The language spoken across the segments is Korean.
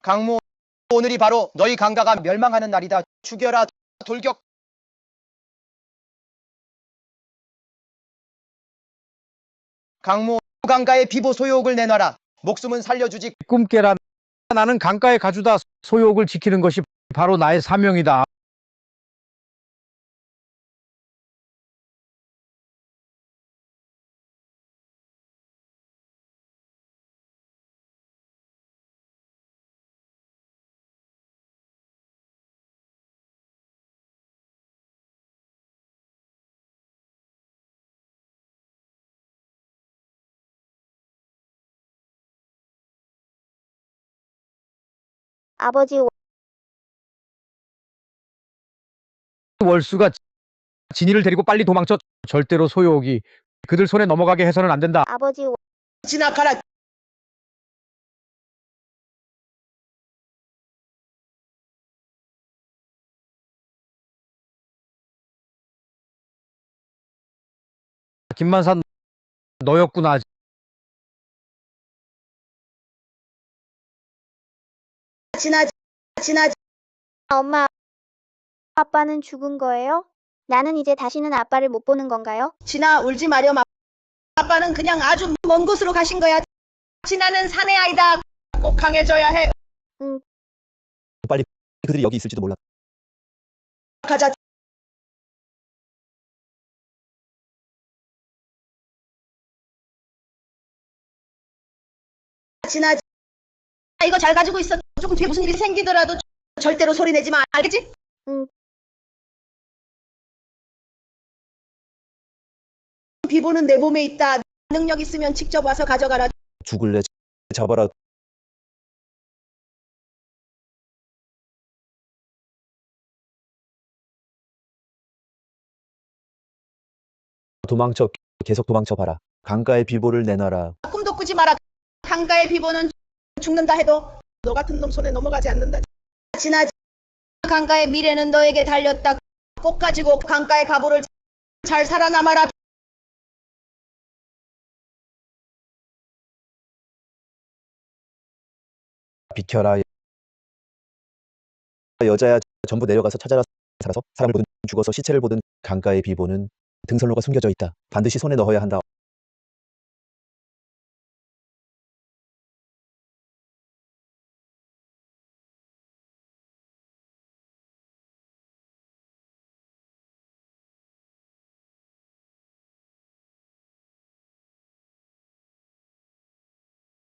강모, 오늘이 바로 너희 강가가 멸망하는 날이다. 죽여라 돌격. 강모, 강가의 비보 소유옥을 내놔라. 목숨은 살려주지. 꿈 깨라. 나는 강가의 가주다. 소유옥을 지키는 것이 바로 나의 사명이다. 아버지, 월수가 진이를 데리고 빨리 도망쳐. 절대로 소유옥이 그들 손에 넘어가게 해서는 안 된다. 아버지, 진압하라. 김만산 너였구나. 진아. 엄마, 아빠는 죽은 거예요? 나는 이제 다시는 아빠를 못 보는 건가요? 진아, 울지 마렴. 아빠는 그냥 아주 먼 곳으로 가신 거야. 진아는 사내 아이다. 꼭 강해져야 해. 빨리 그들이 여기 있을지도 몰라. 가자. 진아, 이거 잘 가지고 있어. 조금 뒤에 무슨 일이 생기더라도 절대로 소리 내지 마. 알겠지? 응. 비보는 내 몸에 있다. 능력 있으면 직접 와서 가져가라. 죽을래. 잡아라. 도망쳐. 계속 도망쳐봐라. 강가의 비보를 내놔라. 꿈도 꾸지 마라. 강가의 비보는 죽는다 해도 너 같은 놈 손에 넘어가지 않는다. 진아, 강가의 미래는 너에게 달렸다. 꼭 가지고 강가의 가보를 잘 살아남아라. 비켜라. 여자야. 전부 내려가서 찾아라. 살아서 사람을 보든 죽어서 시체를 보든 강가의 비보는 등선로가 숨겨져 있다. 반드시 손에 넣어야 한다.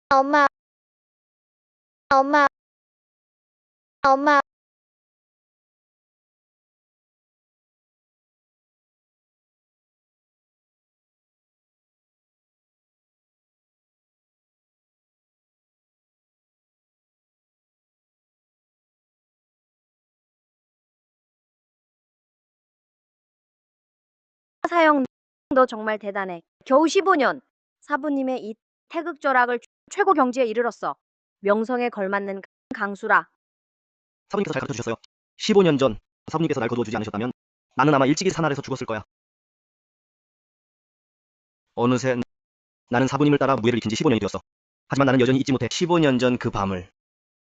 엄마, 엄마, 엄마. 사형, 너 정말 대단해. 겨우 15년. 사부님의 이 태극절약을 최고 경지에 이르렀어. 명성에 걸맞는 강수라. 사부님께서 잘 가르쳐주셨어요. 15년 전 사부님께서 날 거두어주지 않으셨다면 나는 아마 일찍이 산아래서 죽었을 거야. 어느새 나는 사부님을 따라 무예를 익힌 지 15년이 되었어. 하지만 나는 여전히 잊지 못해 15년 전 그 밤을.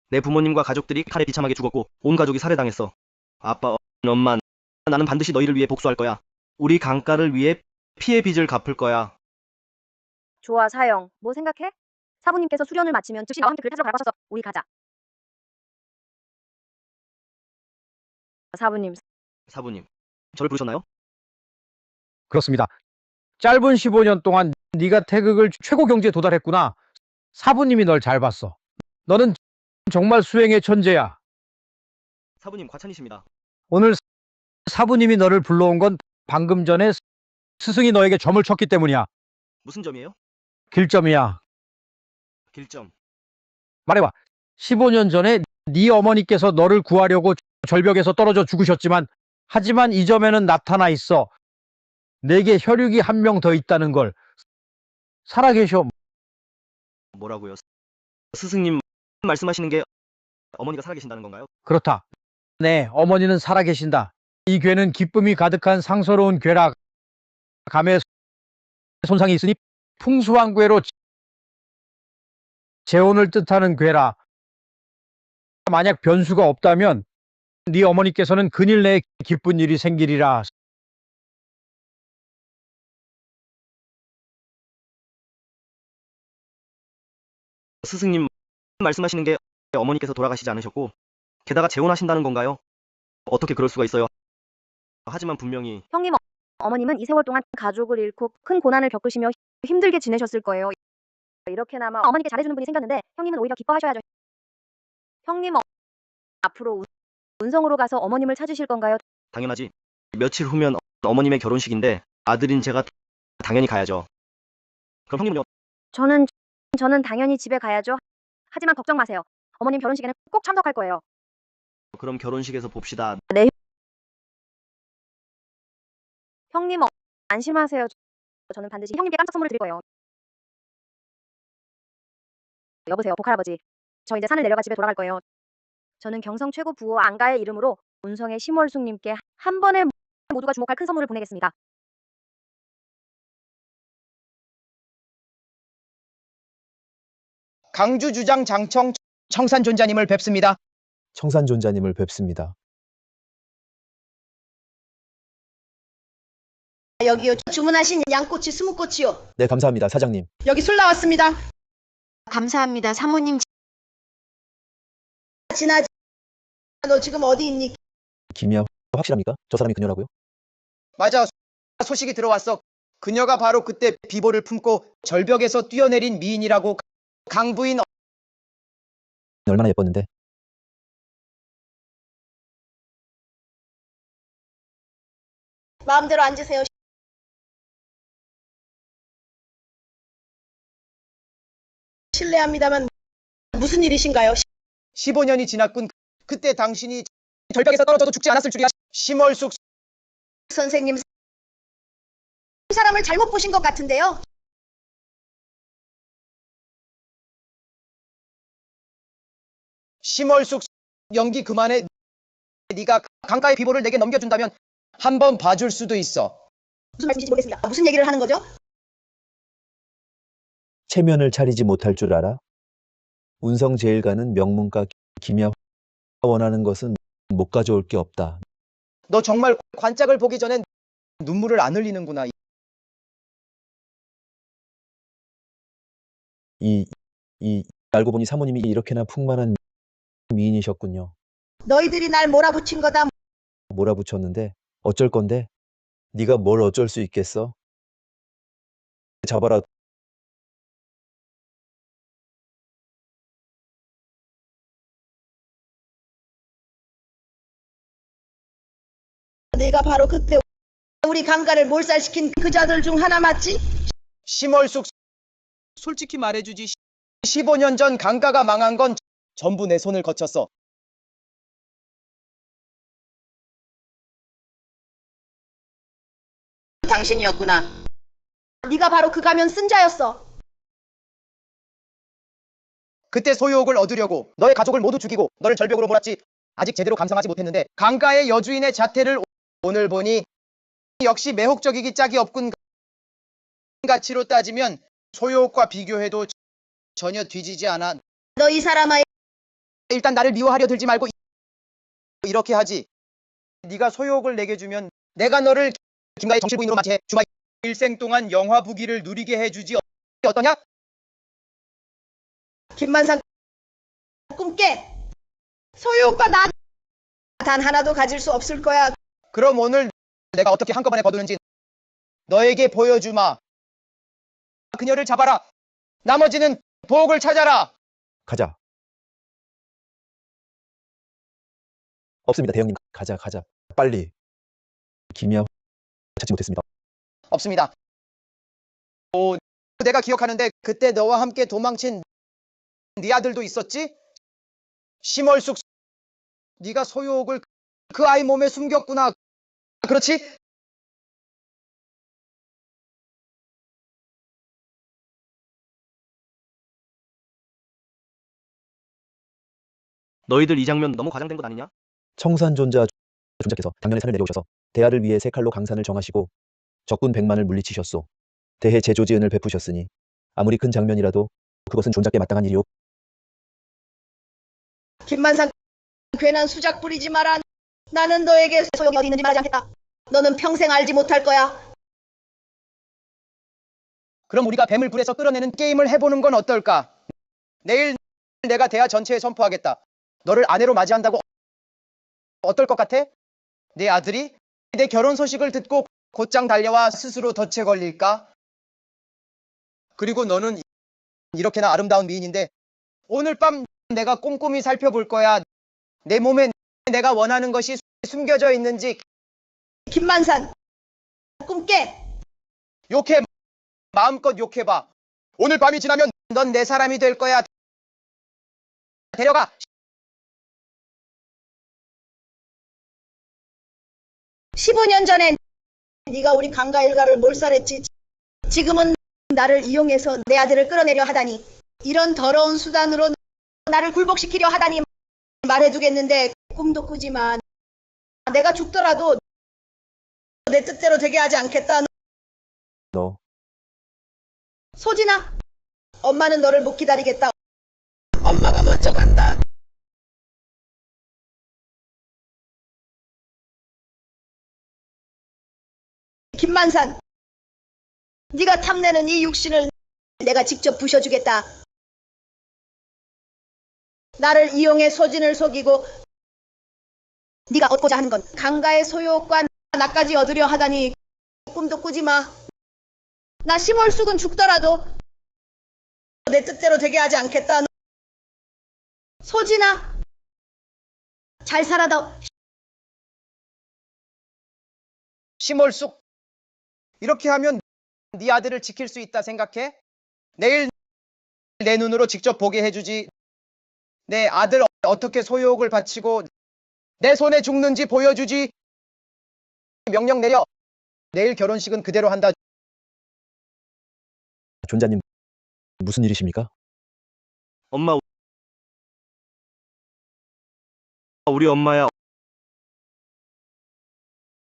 내 부모님과 가족들이 칼에 비참하게 죽었고 온 가족이 살해당했어. 아빠, 엄마, 나는 반드시 너희를 위해 복수할 거야. 우리 강가를 위해 피해 빚을 갚을 거야. 좋아, 사형. 뭐 생각해? 사부님께서 수련을 마치면 즉시 나와 함께 글 찾으러 가라고 하셔서 우리 가자. 사부님. 사부님, 저를 부르셨나요? 그렇습니다. 짧은 15년 동안 네가 태극을 최고 경지에 도달했구나. 사부님이 널 잘 봤어. 너는 정말 수행의 천재야. 사부님 과찬이십니다. 오늘 사부님이 너를 불러온 건 방금 전에 스승이 너에게 점을 쳤기 때문이야. 무슨 점이에요? 길점이야. 길점. 말해봐. 15년 전에 네 어머니께서 너를 구하려고 절벽에서 떨어져 죽으셨지만 하지만 이 점에는 나타나 있어. 내게 혈육이 한 명 더 있다는 걸. 살아계셔. 뭐라고요? 스승님 말씀하시는 게 어머니가 살아계신다는 건가요? 그렇다. 네, 어머니는 살아계신다. 이 괴는 기쁨이 가득한 상서로운 괴라. 감에 손상이 있으니 풍수한 괴로 재혼을 뜻하는 괴라. 만약 변수가 없다면 네 어머니께서는 근일 내에 기쁜 일이 생기리라. 스승님 말씀하시는 게 어머니께서 돌아가시지 않으셨고 게다가 재혼하신다는 건가요? 어떻게 그럴 수가 있어요? 하지만 분명히 형님, 어머님은 이 세월 동안 가족을 잃고 큰 고난을 겪으시며 힘들게 지내셨을 거예요. 이렇게나마 어머니께 잘해주는 분이 생겼는데 형님은 오히려 기뻐하셔야죠. 형님, 앞으로 운성으로 가서 어머님을 찾으실 건가요? 당연하지. 며칠 후면 어머님의 결혼식인데 아들인 제가 당연히 가야죠. 그럼 형님은요? 저는 당연히 집에 가야죠. 하지만 걱정 마세요. 어머님 결혼식에는 꼭 참석할 거예요. 그럼 결혼식에서 봅시다. 네. 형님, 안심하세요. 저는 반드시 형님께 깜짝 선물을 드릴 거예요. 여보세요, 보컬아버지. 저 이제 산을 내려가 집에 돌아갈 거예요. 저는 경성 최고 부호 안가의 이름으로 운성의 심월숙님께 한 번에 모두가 주목할 큰 선물을 보내겠습니다. 강주 주장 장청 청산존자님을 뵙습니다. 청산존자님을 뵙습니다. 여기요. 주문하신 양꼬치 20꼬치요. 네, 감사합니다, 사장님. 여기 술 나왔습니다. 감사합니다, 사모님. 진아, 너 지금 어디 있니? 김이야, 확실합니까? 저 사람이 그녀라고요? 맞아. 소식이 들어왔어. 그녀가 바로 그때 비보를 품고 절벽에서 뛰어내린 미인이라고. 강부인. 얼마나 예뻤는데. 마음대로 앉으세요. 실례합니다만 무슨 일이신가요? 15년이 지났군. 그때 당신이 절벽에서 떨어져도 죽지 않았을 줄이야. 심월숙 선생님, 이 사람을 잘못 보신 것 같은데요. 심월숙 연기 그만해. 네가 강가의 비보를 내게 넘겨준다면 한번 봐줄 수도 있어. 무슨 말씀인지 모르겠습니다. 무슨 얘기를 하는 거죠? 체면을 차리지 못할 줄 알아? 운성 제일가는 명문가 김야 원하는 것은 못 가져올 게 없다. 너 정말 관짝을 보기 전엔 눈물을 안 흘리는구나. 알고 보니 사모님이 이렇게나 풍만한 미인이셨군요. 너희들이 날 몰아붙인 거다. 몰아붙였는데 어쩔 건데? 네가 뭘 어쩔 수 있겠어? 잡아라. 내가 바로 그때 우리 강가를 몰살시킨 그 자들 중 하나 맞지? 심월숙 솔직히 말해주지. 15년 전 강가가 망한 건 전부 내 손을 거쳤어. 당신이었구나. 네가 바로 그 가면 쓴 자였어. 그때 소유옥을 얻으려고 너의 가족을 모두 죽이고 너를 절벽으로 몰았지. 아직 제대로 감상하지 못했는데 강가의 여주인의 자태를 오늘 보니 역시 매혹적이기 짝이 없군. 가치로 따지면 소유옥과 비교해도 전혀 뒤지지 않아. 너 이 사람아, 일단 나를 미워하려 들지 말고 이렇게 하지. 네가 소유옥을 내게 주면 내가 너를 김가의 정실부인으로 맞이해 주마 일생 동안 영화 부기를 누리게 해주지. 어떠냐? 김만상 꿈깨. 소유옥과 나 단 하나도 가질 수 없을 거야. 그럼 오늘 내가 어떻게 한꺼번에 거두는지 너에게 보여주마. 그녀를 잡아라. 나머지는 보옥을 찾아라. 가자. 없습니다, 대형님. 가자. 빨리. 김이야 찾지 못했습니다. 없습니다. 내가 기억하는데 그때 너와 함께 도망친 네 아들도 있었지? 심월숙. 네가 소유옥을 그 아이 몸에 숨겼구나. 그렇지? 너희들 이 장면 너무 과장된 것 아니냐? 청산존자께서 당년에 산을 내려오셔서 대하를 위해 세 칼로 강산을 정하시고 적군 100만을 물리치셨소. 대해 제조지은을 베푸셨으니 아무리 큰 장면이라도 그것은 존자께 마땅한 일이오. 김만상 괜한 수작 부리지 마라. 나는 너에게 소용이 어디 있는지 말하지 않겠다. 너는 평생 알지 못할 거야. 그럼 우리가 뱀을 불에서 끌어내는 게임을 해보는 건 어떨까? 내일 내가 대하 전체에 선포하겠다. 너를 아내로 맞이한다고. 어떨 것 같아? 내 아들이 내 결혼 소식을 듣고 곧장 달려와 스스로 덫에 걸릴까? 그리고 너는 이렇게나 아름다운 미인인데 오늘 밤 내가 꼼꼼히 살펴볼 거야. 내 몸에 내가 원하는 것이 숨겨져 있는지. 김만산, 꿈깨. 욕해. 마음껏 욕해봐. 오늘 밤이 지나면 넌 내 사람이 될 거야. 데려가. 15년 전엔 네가 우리 강가 일가를 몰살했지. 지금은 나를 이용해서 내 아들을 끌어내려 하다니. 이런 더러운 수단으로 나를 굴복시키려 하다니. 말해두겠는데 꿈도 꾸지 마. 내가 죽더라도 내 뜻대로 되게 하지 않겠다. 너 소진아, 엄마는 너를 못 기다리겠다. 엄마가 먼저 간다. 김만산, 네가 탐내는 이 육신을 내가 직접 부셔주겠다. 나를 이용해 소진을 속이고 네가 얻고자 하는 건 강가의 소유욕과 나까지 얻으려 하다니. 꿈도 꾸지 마. 나 심월숙은 죽더라도 내 뜻대로 되게 하지 않겠다. 소진아, 잘 살아다. 심월숙. 이렇게 하면 네 아들을 지킬 수 있다 생각해? 내일 내 눈으로 직접 보게 해주지. 내 아들 어떻게 소유욕을 바치고 내 손에 죽는지 보여주지. 명령 내려. 내일 결혼식은 그대로 한다. 존자님 무슨 일이십니까? 엄마, 우리 엄마야.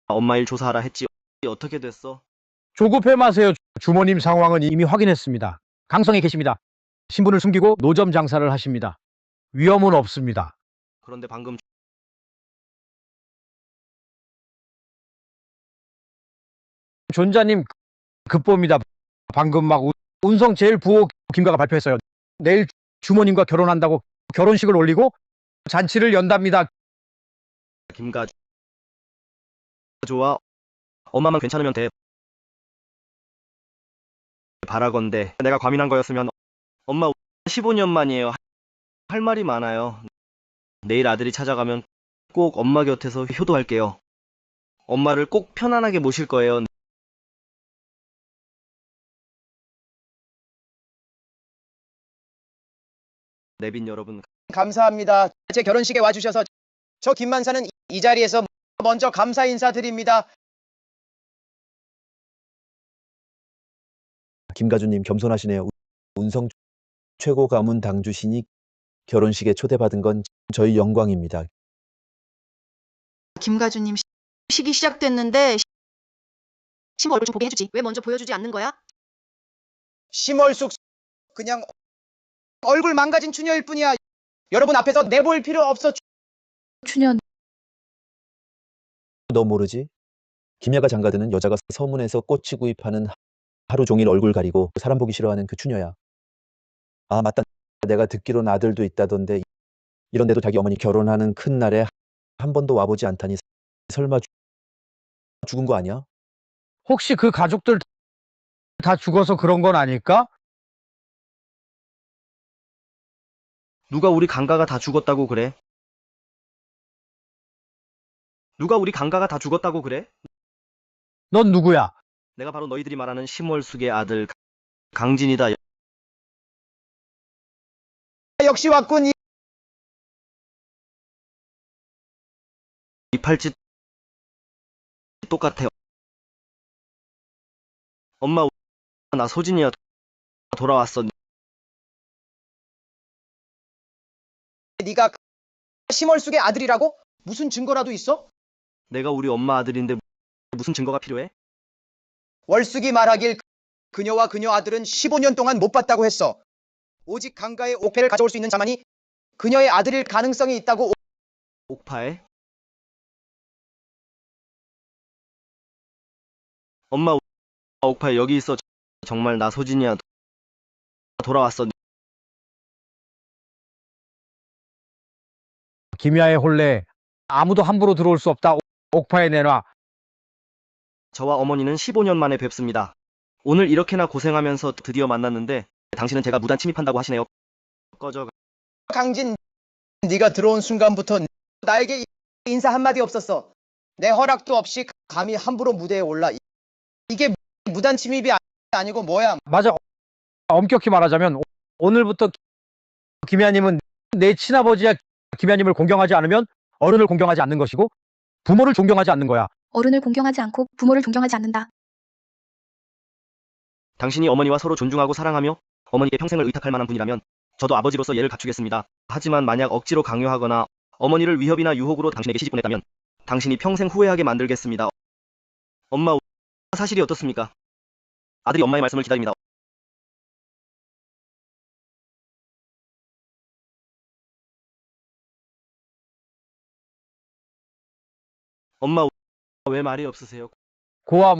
엄마 일 조사하라 했지. 어떻게 됐어? 조급해 마세요. 주모님 상황은 이미 확인했습니다. 강성에 계십니다. 신분을 숨기고 노점 장사를 하십니다. 위험은 없습니다. 그런데 방금 존자님 급보입니다. 방금 막 운성 제1부호 김가가 발표했어요. 내일 주모님과 결혼한다고 결혼식을 올리고 잔치를 연답니다. 김가 좋아. 엄마만 괜찮으면 돼. 바라건대 내가 과민한 거였으면. 엄마 15년 만이에요. 할 말이 많아요. 내일 아들이 찾아가면 꼭 엄마 곁에서 효도할게요. 엄마를 꼭 편안하게 모실 거예요. 내빈 여러분, 감사합니다. 제 결혼식에 와주셔서. 저 김만사는 이 자리에서 먼저 감사 인사드립니다. 김가주님 겸손하시네요. 운성 최고 가문 당주시니 결혼식에 초대받은 건 저희 영광입니다. 김가주님 식이 시작됐는데 심 얼굴 좀 보게 해주지. 왜 먼저 보여주지 않는 거야? 심월숙. 그냥 얼굴 망가진 추녀일 뿐이야. 여러분 앞에서 내보일 필요 없어. 너 모르지? 김야가 장가드는 여자가 서문에서 꼬치 구입하는 하루 종일 얼굴 가리고 사람 보기 싫어하는 그 추녀야. 아 맞다. 내가 듣기론 아들도 있다던데. 이런데도 자기 어머니 결혼하는 큰 날에 한 번도 와보지 않다니. 설마 죽은 거 아니야? 혹시 그 가족들 다 죽어서 그런 건 아닐까? 누가 우리 강가가 다 죽었다고 그래? 누가 우리 강가가 다 죽었다고 그래? 넌 누구야? 내가 바로 너희들이 말하는 심월숙의 아들 강진이다. 역시 왔군. 이 팔찌 똑같아. 엄마, 나 소진이야. 돌아왔어. 네가 심월숙의 아들이라고? 무슨 증거라도 있어? 내가 우리 엄마 아들인데 무슨 증거가 필요해? 월숙이 말하길 그녀와 그녀 아들은 15년 동안 못 봤다고 했어. 오직 강가에 옥패를 가져올 수 있는 자만이 그녀의 아들일 가능성이 있다고. 옥파에? 엄마, 옥파에 여기 있어. 정말 나 소진이야. 돌아왔어. 김야의 혼례. 아무도 함부로 들어올 수 없다. 옥파에 내놔. 저와 어머니는 15년 만에 뵙습니다. 오늘 이렇게나 고생하면서 드디어 만났는데 당신은 제가 무단 침입한다고 하시네요. 꺼져. 강진, 네가 들어온 순간부터 나에게 인사 한마디 없었어. 내 허락도 없이 감히 함부로 무대에 올라. 이게 무단 침입이 아니고 뭐야? 맞아. 엄격히 말하자면 오늘부터 김야님은 내 친아버지야. 김야님을 공경하지 않으면 어른을 공경하지 않는 것이고 부모를 존경하지 않는 거야. 어른을 공경하지 않고 부모를 존경하지 않는다. 당신이 어머니와 서로 존중하고 사랑하며 어머니께 평생을 의탁할 만한 분이라면 저도 아버지로서 예를 갖추겠습니다. 하지만 만약 억지로 강요하거나 어머니를 위협이나 유혹으로 당신에게 시집 보냈다면 당신이 평생 후회하게 만들겠습니다. 엄마, 사실이 어떻습니까? 아들이 엄마의 말씀을 기다립니다. 엄마, 왜 말이 없으세요? 고아,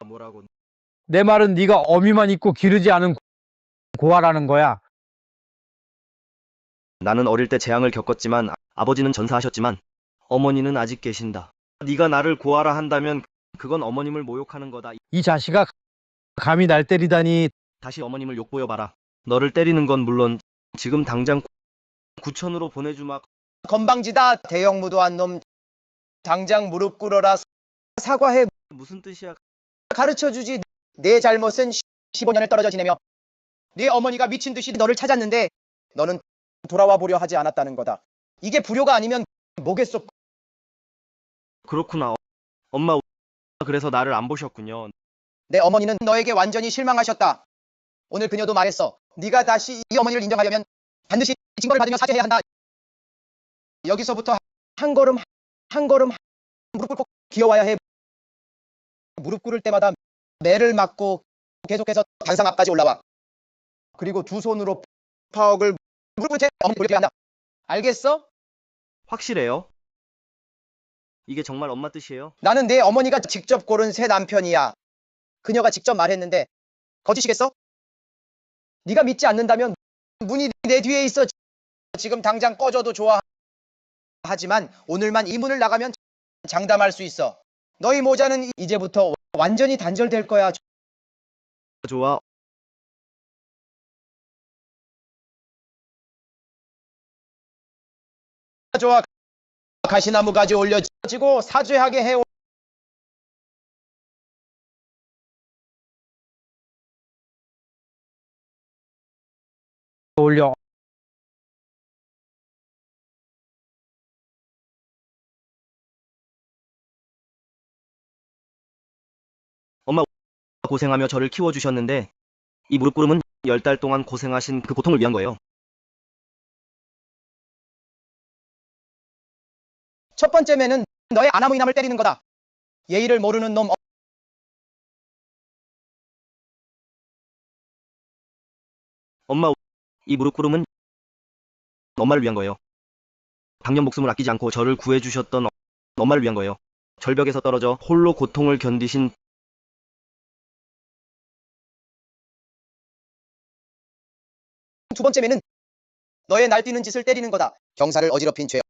뭐라고? 내 말은 네가 어미만 있고 기르지 않은 고아라는 거야. 나는 어릴 때 재앙을 겪었지만 아버지는 전사하셨지만 어머니는 아직 계신다. 네가 나를 고아라 한다면 그건 어머님을 모욕하는 거다. 이 자식아, 감히 날 때리다니. 다시 어머님을 욕보여봐라. 너를 때리는 건 물론 지금 당장 구천으로 보내주마. 건방지다. 대형 무도한 놈. 당장 무릎 꿇어라. 사과해. 무슨 뜻이야? 가르쳐주지. 내 잘못은 15년을 떨어져 지내며 네 어머니가 미친 듯이 너를 찾았는데 너는 돌아와 보려 하지 않았다는 거다. 이게 불효가 아니면 뭐겠소? 그렇구나. 엄마, 그래서 나를 안 보셨군요. 내 어머니는 너에게 완전히 실망하셨다. 오늘 그녀도 말했어. 네가 다시 이 어머니를 인정하려면 반드시 징벌을 받으며 사죄해야 한다. 여기서부터 한 걸음 한 걸음 무릎 꿇고 기어와야 해. 무릎 꿇을 때마다 매를 맞고 계속해서 단상 앞까지 올라와. 그리고 두 손으로 파억을 무릎을 채 어머니 돌려야 한다. 알겠어? 확실해요? 이게 정말 엄마 뜻이에요? 나는 내 어머니가 직접 고른 새 남편이야. 그녀가 직접 말했는데 거짓이겠어? 네가 믿지 않는다면 문이 내 뒤에 있어. 지금 당장 꺼져도 좋아. 하지만 오늘만 이 문을 나가면 장담할 수 있어. 너희 모자는 이제부터 완전히 단절될 거야. 좋아. 좋아. 가시나무 가지 올려지고 사죄하게 해. 올려. 엄마, 고생하며 저를 키워주셨는데 이 무릎 꿇음은 10달 동안 고생하신 그 고통을 위한 거예요. 첫 번째 매는 너의 아나무인함을 때리는 거다. 예의를 모르는 놈. 엄마, 이 무릎 꿇음은 엄마를 위한 거예요. 당년 목숨을 아끼지 않고 저를 구해주셨던 엄마를 위한 거예요. 절벽에서 떨어져 홀로 고통을 견디신 두 번째 매는 너의 날뛰는 짓을 때리는 거다. 경사를 어지럽힌 죄.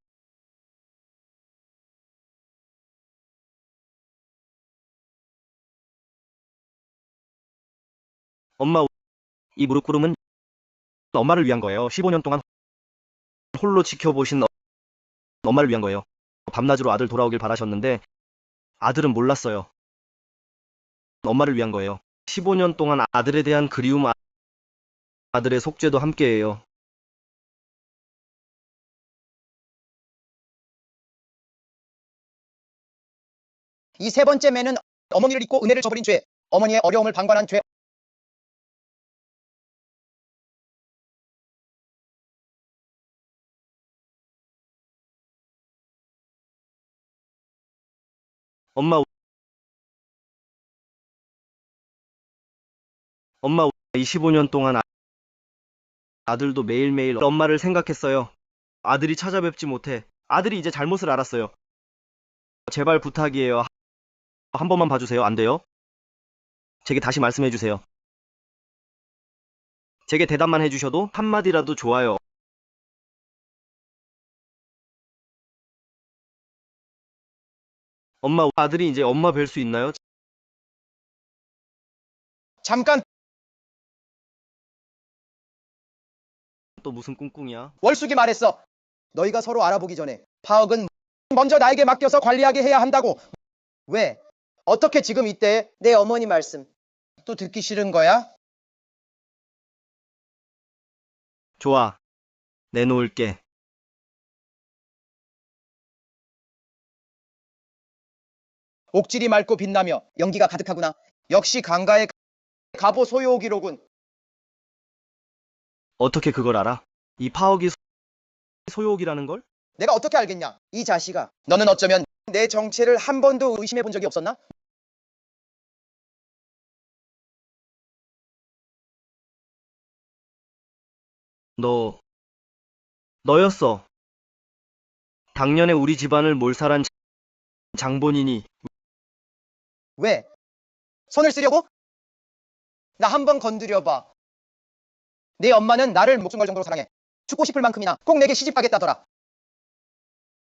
엄마, 이 무릎 꿇음은 엄마를 위한 거예요. 15년 동안 홀로 지켜보신 엄마를 위한 거예요. 밤낮으로 아들 돌아오길 바라셨는데 아들은 몰랐어요. 엄마를 위한 거예요. 15년 동안 아들에 대한 그리움, 아들의 속죄도 함께해요. 이 세 번째 매는 어머니를 잊고 은혜를 저버린 죄. 어머니의 어려움을 방관한 죄. 엄마, 이 15년 동안 아들도 매일매일 엄마를 생각했어요. 아들이 찾아뵙지 못해. 아들이 이제 잘못을 알았어요. 제발 부탁이에요. 한 번만 봐주세요. 안 돼요? 제게 다시 말씀해주세요. 제게 대답만 해주셔도 한마디라도 좋아요. 엄마, 아들이 이제 엄마 뵐 수 있나요? 잠깐 또 무슨 꿍꿍이야? 월숙이 말했어. 너희가 서로 알아보기 전에 파억은 먼저 나에게 맡겨서 관리하게 해야 한다고. 왜? 어떻게 지금 이때 내 어머니 말씀 또 듣기 싫은 거야? 좋아. 내놓을게. 옥질이 맑고 빛나며 연기가 가득하구나. 역시 강가의 갑오 소요기로군. 어떻게 그걸 알아? 이 파억이 소욕이라는 걸? 내가 어떻게 알겠냐? 이 자식아. 너는 어쩌면 내 정체를 한 번도 의심해 본 적이 없었나? 너였어. 당년에 우리 집안을 몰살한 장본인이. 왜? 손을 쓰려고? 나 한 번 건드려봐. 네 엄마는 나를 목숨 걸 정도로 사랑해. 죽고 싶을 만큼이나 꼭 내게 시집 가겠다더라.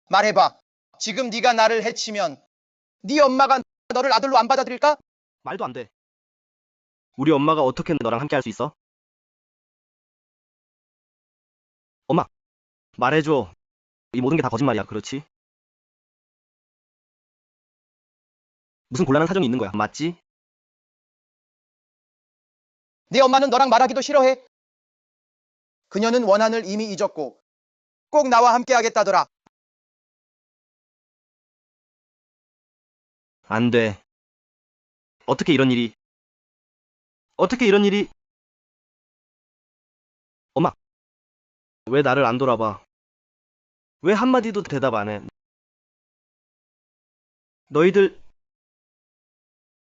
말해봐. 지금 네가 나를 해치면 네 엄마가 너를 아들로 안 받아들일까? 말도 안 돼. 우리 엄마가 어떻게 너랑 함께 할 수 있어? 엄마, 말해줘. 이 모든 게 다 거짓말이야, 그렇지? 무슨 곤란한 사정이 있는 거야, 맞지? 네 엄마는 너랑 말하기도 싫어해. 그녀는 원한을 이미 잊었고 꼭 나와 함께 하겠다더라. 안 돼. 어떻게 이런 일이... 어떻게 이런 일이... 엄마, 왜 나를 안 돌아봐? 왜 한마디도 대답 안 해? 너희들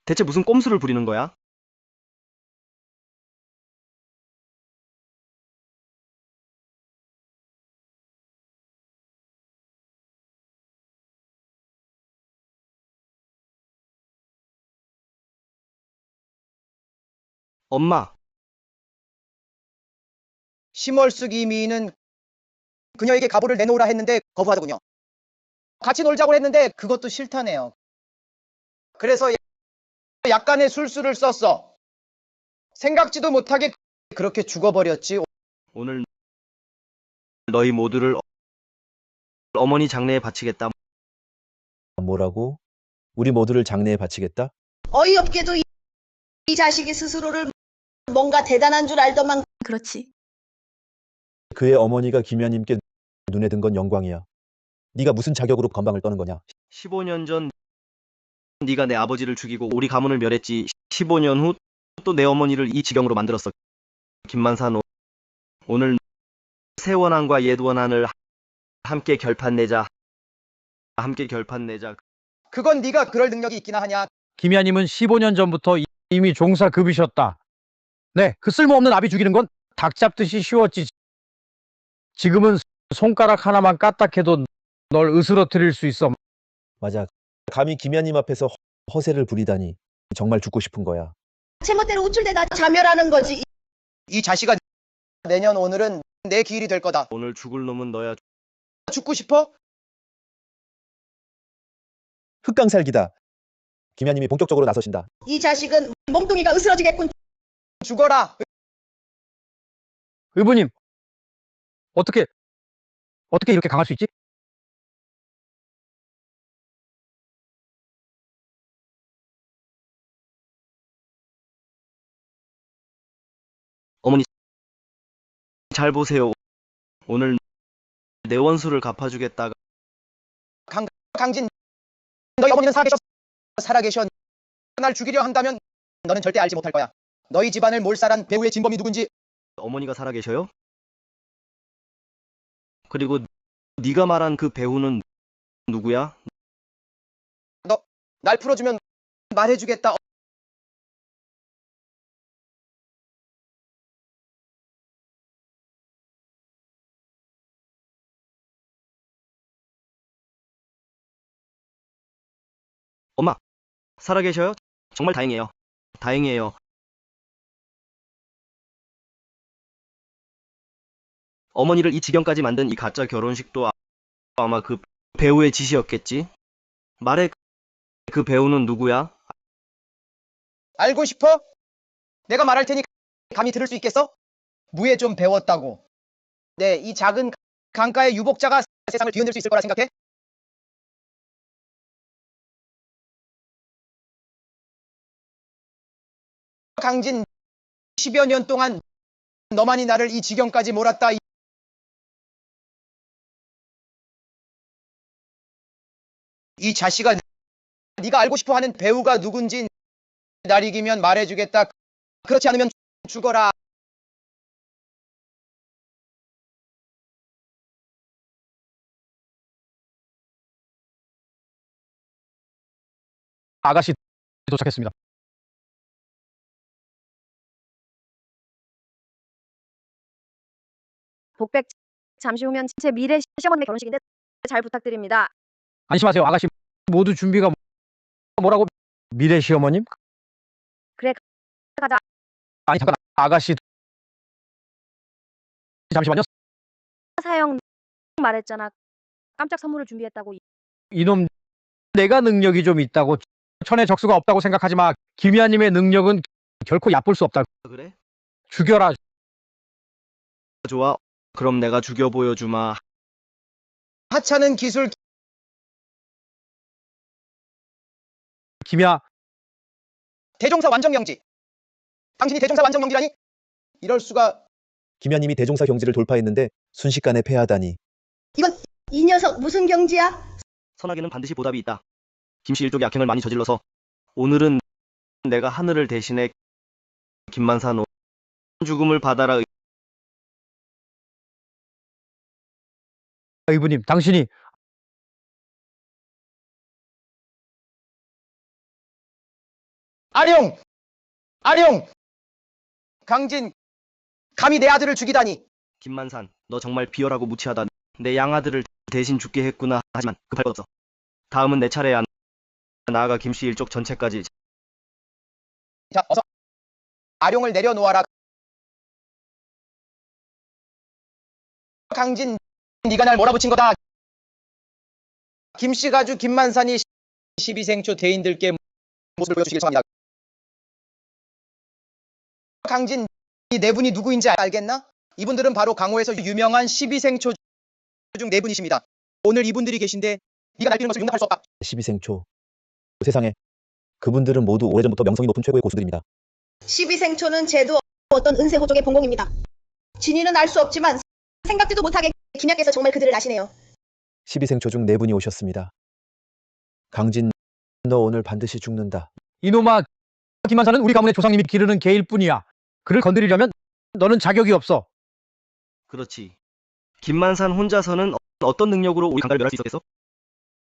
대체 무슨 꼼수를 부리는 거야? 엄마, 심월숙 이미는 그녀에게 가보를 내놓으라 했는데 거부하더군요. 같이 놀자고 했는데 그것도 싫다네요. 그래서 약간의 술수를 썼어. 생각지도 못하게 그렇게 죽어버렸지. 오늘 너희 모두를 어머니 장례에 바치겠다. 뭐라고? 우리 모두를 장례에 바치겠다? 어이없게도 이 자식이 스스로를 뭔가 대단한 줄 알더만 그렇지. 그의 어머니가 김여님께 눈에 든 건 영광이야. 네가 무슨 자격으로 건방을 떠는 거냐? 15년 전 네가 내 아버지를 죽이고 우리 가문을 멸했지. 15년 후 또 내 어머니를 이 지경으로 만들었어. 김만산, 오늘 새원한과 옛원한을 함께 결판 내자. 함께 결판 내자. 그건 네가 그럴 능력이 있기나 하냐. 김야님은 15년 전부터 이미 종사급이셨다. 네, 그 쓸모없는 아비 죽이는 건 닭 잡듯이 쉬웠지. 지금은 손가락 하나만 까딱해도 널 으스러뜨릴 수 있어. 맞아. 감히 김여님 앞에서 허세를 부리다니 정말 죽고 싶은 거야. 제멋대로 우쭐대다 자멸하는 거지. 이 자식아, 내년 오늘은 내 기일이 될 거다. 오늘 죽을 놈은 너야. 죽고 싶어? 흑강살기다. 김여님이 본격적으로 나서신다. 이 자식은 몸뚱이가 으스러지겠군. 죽어라. 의부님, 어떻게 이렇게 강할 수 있지? 어머니 잘 보세요. 오늘 내 원수를 갚아주겠다가 강진, 너희 어머니는 살아계셔. 살아계셔. 날 죽이려 한다면 너는 절대 알지 못할 거야. 너희 집안을 몰살한 배우의 진범이 누군지. 어머니가 살아계셔요? 그리고 네가 말한 그 배우는 누구야? 너 날 풀어주면 말해주겠다. 엄마, 살아계셔요? 정말 다행이에요. 다행이에요. 어머니를 이 지경까지 만든 이 가짜 결혼식도 아마 그 배우의 짓이었겠지? 말해, 그 배우는 누구야? 알고 싶어? 내가 말할 테니 감히 들을 수 있겠어? 무예 좀 배웠다고. 네, 이 작은 강가의 유복자가 세상을 뒤흔들 수 있을 거라 생각해? 강진, 10여 년 동안 너만이 나를 이 지경까지 몰았다. 이 자식아, 네가 알고 싶어하는 배우가 누군지 날 이기면 말해주겠다. 그렇지 않으면 죽어라. 아가씨 도착했습니다. 복백 잠시 후면 제 미래 시어머님의 결혼식인데 잘 부탁드립니다. 안심하세요. 아가씨 모두 준비가 뭐라고? 미래 시어머님? 그래, 가자. 아니 잠깐 아가씨 잠시만요. 사형 말했잖아. 깜짝 선물을 준비했다고. 이놈 내가 능력이 좀 있다고 천에 적수가 없다고 생각하지 마. 김희아님의 능력은 결코 얕볼 수 없다. 그래? 죽여라. 좋아. 그럼 내가 죽여 보여주마. 하찮은 기술. 김희아 대종사 완전경지. 당신이 대종사 완전경지라니? 이럴 수가. 김현님이 대종사 경지를 돌파했는데 순식간에 패하다니. 이 녀석 무슨 경지야? 선악에는 반드시 보답이 있다. 김씨 일족이 악행을 많이 저질러서 오늘은 내가 하늘을 대신해 김만산 죽음을 받아라. 의부님 당신이 아룡! 아룡! 강진, 감히 내 아들을 죽이다니. 김만산, 너 정말 비열하고 무치하다. 내 양아들을 대신 죽게 했구나. 하지만 급할 것 없어. 다음은 내 차례야. 나아가 김씨 일족 전체까지. 자, 어서 아룡을 내려놓아라. 강진, 네가 날 몰아붙인 거다. 김씨 가주 김만산이 12생초 대인들께 모습을 보여주시길 청합니다. 강진, 이 네 분이 누구인지 알겠나? 이분들은 바로 강호에서 유명한 12생초 중 네 분이십니다. 오늘 이분들이 계신데 네가 날뛰는 것을 용납할 수 없다. 12생초. 세상에. 그분들은 모두 오래전부터 명성이 높은 최고의 고수들입니다. 12생초는 제도 어떤 은세호족의 본공입니다. 진위는 알 수 없지만 생각지도 못하게 김야께서 정말 그들을 아시네요. 12생초 중 4분이 오셨습니다. 강진, 너 오늘 반드시 죽는다. 이놈아 김만산은 우리 가문의 조상님이 기르는 개일 뿐이야. 그를 건드리려면 너는 자격이 없어. 그렇지. 김만산 혼자서는 어떤 능력으로 우리 강가를 멸할 수 있었겠어?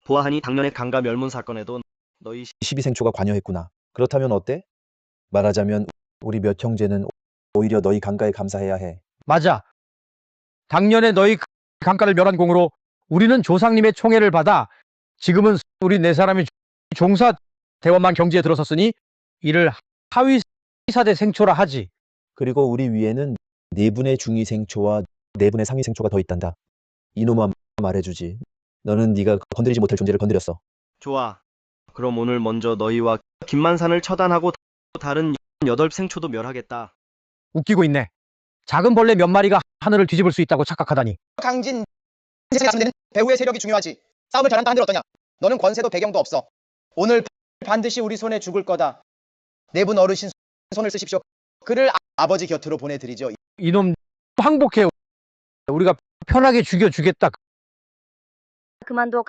보아하니 당년의 강가 멸문 사건에도 너희 12생초가 관여했구나. 그렇다면 어때? 말하자면 우리 몇 형제는 오히려 너희 강가에 감사해야 해. 맞아. 당년에 너희 강가를 멸한 공으로 우리는 조상님의 총애를 받아 지금은 우리 네 사람이 종사 대원만 경지에 들어섰으니 이를 하위 사대 생초라 하지. 그리고 우리 위에는 4분의 중위생초와 4분의 상위생초가 더 있단다. 이놈아 말해주지. 너는 네가 건드리지 못할 존재를 건드렸어. 좋아. 그럼 오늘 먼저 너희와 김만산을 처단하고 다른 8생초도 멸하겠다. 웃기고 있네. 작은 벌레 몇 마리가 하늘을 뒤집을 수 있다고 착각하다니. 강진, 세상에 당신은 배우의 세력이 중요하지. 싸움을 잘한다 한들 어떠냐? 너는 권세도 배경도 없어. 오늘 반드시 우리 손에 죽을 거다. 네 분 어르신 손을 쓰십시오. 그를 아버지 곁으로 보내드리죠. 이놈 항복해. 우리가 편하게 죽여주겠다. 그만둬.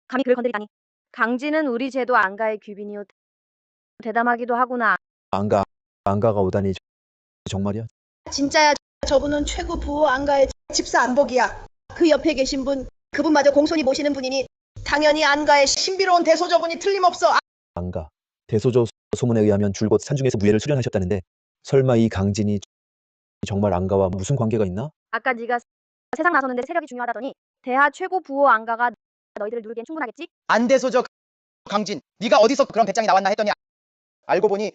감히 그를 건드리다니. 강진은 우리 제도 안가의 귀빈이요. 대담하기도 하구나. 안가가 오다니. 정말이야? 진짜야. 저분은 최고 부호 안가의 집사 안복이야. 그 옆에 계신 분, 그분마저 공손히 모시는 분이니 당연히 안가의 신비로운 대소저분이 틀림없어. 안가. 대소조 소문에 의하면 줄곧 산중에서 무예를 수련하셨다는데 설마 이 강진이 정말 안가와 무슨 관계가 있나? 아까 네가 세상 나서는데 세력이 중요하다더니 대하 최고 부호 안가가 너희들을 누르기엔 충분하겠지? 안대소적 강진, 네가 어디서 그런 배짱이 나왔나 했더니 알고 보니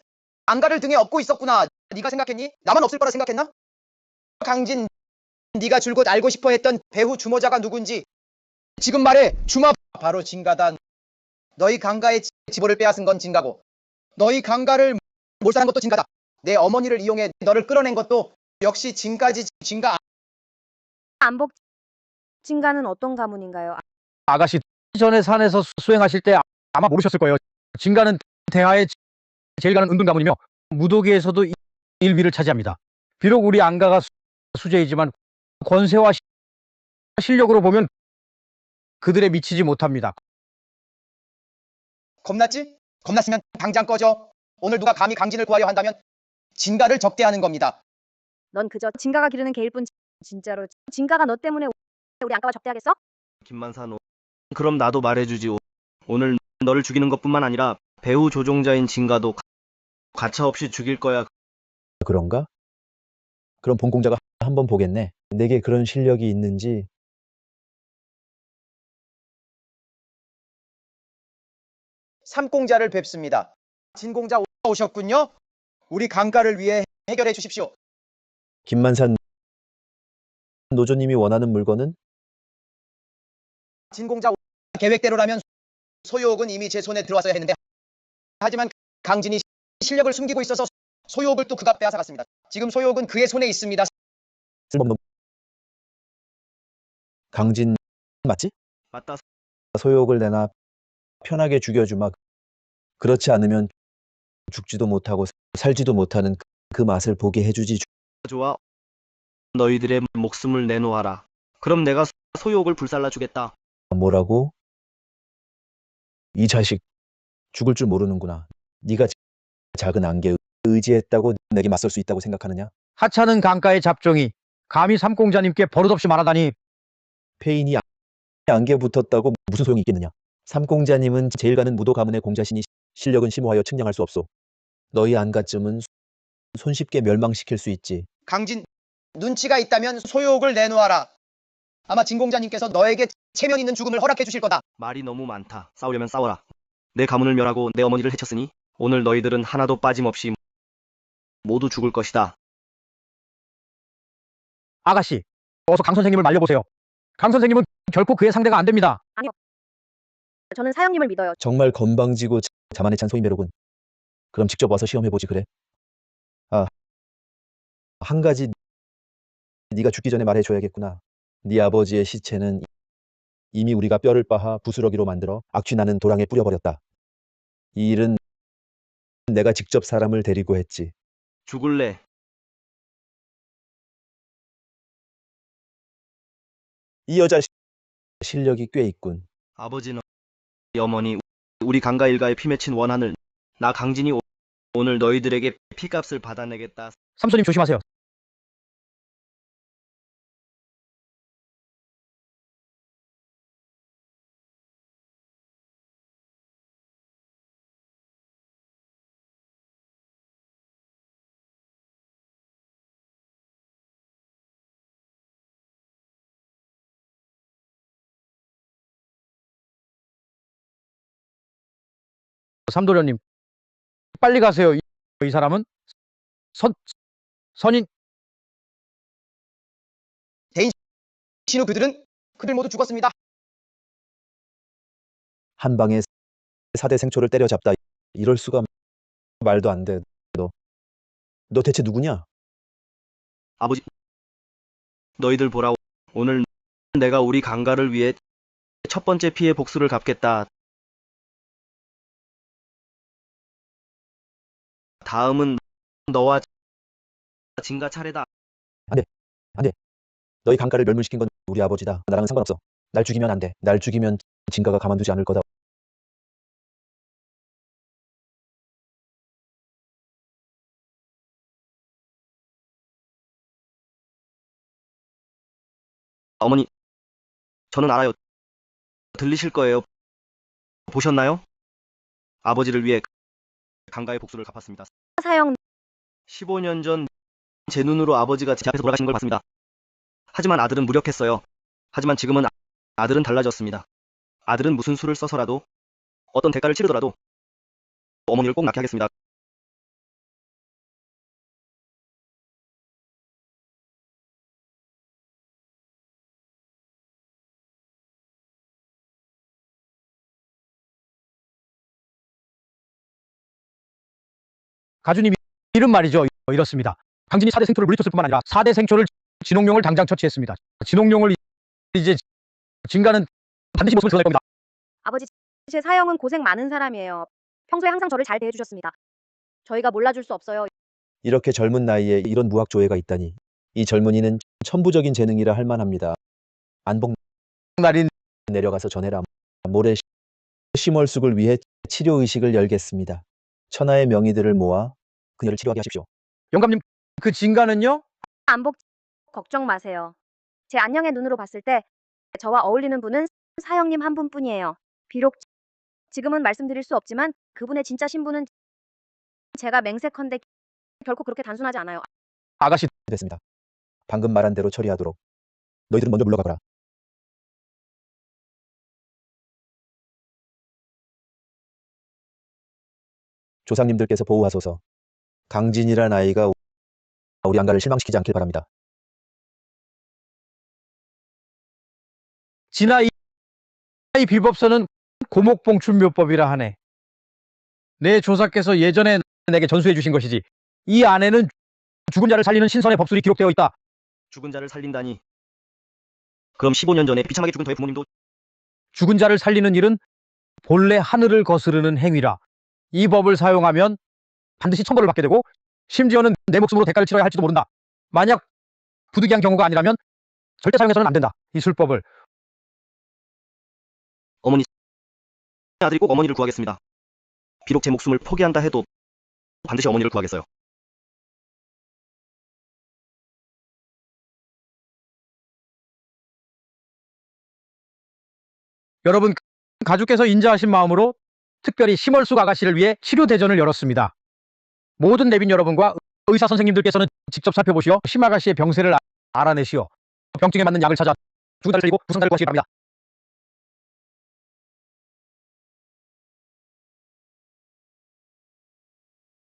안가를 등에 업고 있었구나. 네가 생각했니? 나만 없을 거라 생각했나? 강진, 네가 줄곧 알고 싶어 했던 배후 주모자가 누군지 지금 말해. 주마. 바로 진가다. 너희 강가의 지보를 빼앗은 건 진가고 너희 강가를 몰살한 것도 진가다. 내 어머니를 이용해 너를 끌어낸 것도 역시 진가지. 진가. 안복 진가는 어떤 가문인가요? 아가씨 전에 산에서 수행하실 때 아마 모르셨을 거예요. 진가는 대하의 제일 가는 은둔 가문이며 무도계에서도 일위를 차지합니다. 비록 우리 안가가 수제이지만 권세와 실력으로 보면 그들에 미치지 못합니다. 겁났지? 겁났으면 당장 꺼져. 오늘 누가 감히 강진을 구하려 한다면 진가를 적대하는 겁니다. 넌 그저 진가가 기르는 개일 뿐. 진짜로 진가가 너 때문에 우리 안가와 적대하겠어? 김만산, 그럼 나도 말해주지. 오늘 너를 죽이는 것뿐만 아니라 배후 조종자인 진가도 가차없이 죽일 거야. 그런가? 그럼 본공자가 한번 보겠네. 내게 그런 실력이 있는지. 삼공자를 뵙습니다. 진공자 오셨군요. 우리 강가를 위해 해결해 주십시오. 김만산 노조님이 원하는 물건은? 진공자 계획대로라면 소유옥은 이미 제 손에 들어왔어야 했는데 하지만 강진이 실력을 숨기고 있어서 소유옥을 또 그가 빼앗아갔습니다. 지금 소유옥은 그의 손에 있습니다. 쓸모없는 강진 맞지? 맞다. 소욕을 내나 편하게 죽여주마. 그렇지 않으면 죽지도 못하고 살지도 못하는 그 맛을 보게 해주지. 좋아. 너희들의 목숨을 내놓아라. 그럼 내가 소유옥을 불살라 주겠다. 뭐라고? 이 자식 죽을 줄 모르는구나. 네가 작은 안개에 의지했다고 내게 맞설 수 있다고 생각하느냐? 하찮은 강가의 잡종이 감히 삼공자님께 버릇없이 말하다니. 폐인이 안개에 붙었다고 무슨 소용이 있겠느냐? 삼공자님은 제일 가는 무도 가문의 공자시니 실력은 심오하여 측량할 수 없소. 너희 안가쯤은 손쉽게 멸망시킬 수 있지. 강진, 눈치가 있다면 소유옥을 내놓아라. 아마 진공자님께서 너에게 체면 있는 죽음을 허락해 주실 거다. 말이 너무 많다. 싸우려면 싸워라. 내 가문을 멸하고 내 어머니를 해쳤으니 오늘 너희들은 하나도 빠짐없이 모두 죽을 것이다. 아가씨, 어서 강 선생님을 말려보세요. 강 선생님은 결코 그의 상대가 안 됩니다. 아니요. 저는 사형님을 믿어요. 정말 건방지고 자만에 찬 소인배로군. 그럼 직접 와서 시험해보지 그래? 아, 한 가지 네가 죽기 전에 말해줘야겠구나. 네 아버지의 시체는 이미 우리가 뼈를 빻아 부스러기로 만들어 악취나는 도랑에 뿌려버렸다. 이 일은 내가 직접 사람을 데리고 했지. 죽을래. 이 여자 실력이 꽤 있군. 아버지는 어머니, 우리 강가 일가에 피 맺힌 원한을 나 강진이 오늘 너희들에게 피값을 받아내겠다. 삼손님 조심하세요. 삼도련님, 빨리 가세요. 이 사람은 선인. 신후 그들 모두 죽었습니다. 한 방에 4대 생초를 때려잡다. 이럴 수가. 말도 안 돼. 너 대체 누구냐? 아버지, 너희들 보라. 오늘 내가 우리 강가를 위해 첫 번째 피해 복수를 갚겠다. 다음은 너와 진가 차례다. 안 돼. 너희 강가를 멸문시킨 건 우리 아버지다. 나랑은 상관없어. 날 죽이면 안 돼. 날 죽이면 진가가 가만두지 않을 거다. 어머니, 저는 알아요. 들리실 거예요. 보셨나요? 아버지를 위해 강가의 복수를 갚았습니다. 사형 15년 전 제 눈으로 아버지가 제 앞에서 돌아가신 걸 봤습니다. 하지만 아들은 무력했어요. 하지만 지금은 아들은 달라졌습니다. 아들은 무슨 수를 써서라도 어떤 대가를 치르더라도 어머니를 꼭 낳게 하겠습니다. 가주님 이름 말이죠. 이렇습니다. 강진이 4대 생초를 물리쳤을 뿐만 아니라 4대 생초를 진홍룡을 당장 처치했습니다. 진홍룡을 이제 진가는 반드시 모습을 드러낼 겁니다. 아버지, 제 사형은 고생 많은 사람이에요. 평소에 항상 저를 잘 대해주셨습니다. 저희가 몰라줄 수 없어요. 이렇게 젊은 나이에 이런 무학조회가 있다니. 이 젊은이는 천부적인 재능이라 할 만합니다. 안복 날인 내려가서 전해라. 모레 심월숙을 위해 치료의식을 열겠습니다. 천하의 명의들을 모아 그녀를 치료하게 하십시오. 영감님 그 진가는요? 안복 걱정 마세요. 제 안녕의 눈으로 봤을 때 저와 어울리는 분은 사형님 한 분뿐이에요. 비록 지금은 말씀드릴 수 없지만 그분의 진짜 신분은 제가 맹세컨대 결코 그렇게 단순하지 않아요. 아가씨 됐습니다. 방금 말한 대로 처리하도록. 너희들은 먼저 물러가거라. 조상님들께서 보호하소서. 강진이란 아이가 우리 안가를 실망시키지 않길 바랍니다. 진아 이 비법서는 고목봉춘묘법이라 하네. 내 조사께서 예전에 내게 전수해 주신 것이지. 이 안에는 죽은 자를 살리는 신선의 법술이 기록되어 있다. 죽은 자를 살린다니. 그럼 15년 전에 비참하게 죽은 저의 부모님도 죽은 자를 살리는 일은 본래 하늘을 거스르는 행위라. 이 법을 사용하면 반드시 천벌을 받게 되고 심지어는 내 목숨으로 대가를 치러야 할지도 모른다. 만약 부득이한 경우가 아니라면 절대 사용해서는 안 된다. 이 술법을. 어머니, 아들이 꼭 어머니를 구하겠습니다. 비록 제 목숨을 포기한다 해도 반드시 어머니를 구하겠어요. 여러분 가족께서 인자하신 마음으로 특별히 심월숙 아가씨를 위해 치료 대전을 열었습니다. 모든 내빈 여러분과 의사 선생님들께서는 직접 살펴보시어 심 아가씨의 병세를 알아내시어 병증에 맞는 약을 찾아 죽은 자를 살리고 부상자를 구하시기 바랍니다.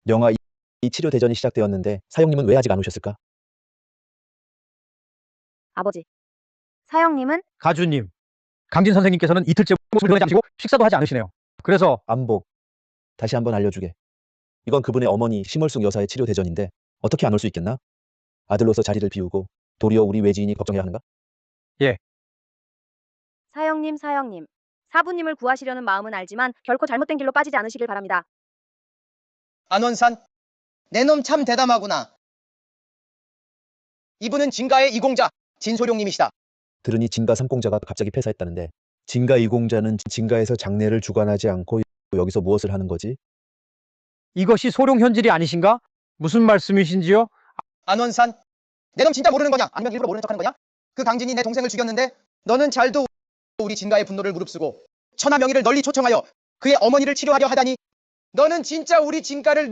영아 이 치료 대전이 시작되었는데 사형님은 왜 아직 안 오셨을까? 아버지, 사형님은 가주님, 강진 선생님께서는 이틀째 모습을 드러내지 않으시고 식사도 하지 않으시네요. 그래서 안복, 다시 한번 알려주게. 이건 그분의 어머니 심월숙 여사의 치료 대전인데 어떻게 안 올 수 있겠나? 아들로서 자리를 비우고 도리어 우리 외지인이 걱정해야 하는가? 사형님, 사부님을 구하시려는 마음은 알지만 결코 잘못된 길로 빠지지 않으시길 바랍니다. 안원산, 내 놈 참 대담하구나. 이분은 진가의 이공자 진소룡님이시다. 들으니 진가 삼공자가 갑자기 폐사했다는데 진가 이공자는 진가에서 장례를 주관하지 않고 여기서 무엇을 하는 거지? 이것이 소룡 현질이 아니신가? 무슨 말씀이신지요? 안원산, 내 놈 진짜 모르는 거냐? 아니면 일부러 모르는 척하는 거냐? 그 강진이 내 동생을 죽였는데 너는 잘도 우리 진가의 분노를 무릅쓰고 천하 명의를 널리 초청하여 그의 어머니를 치료하려 하다니 너는 진짜 우리 진가를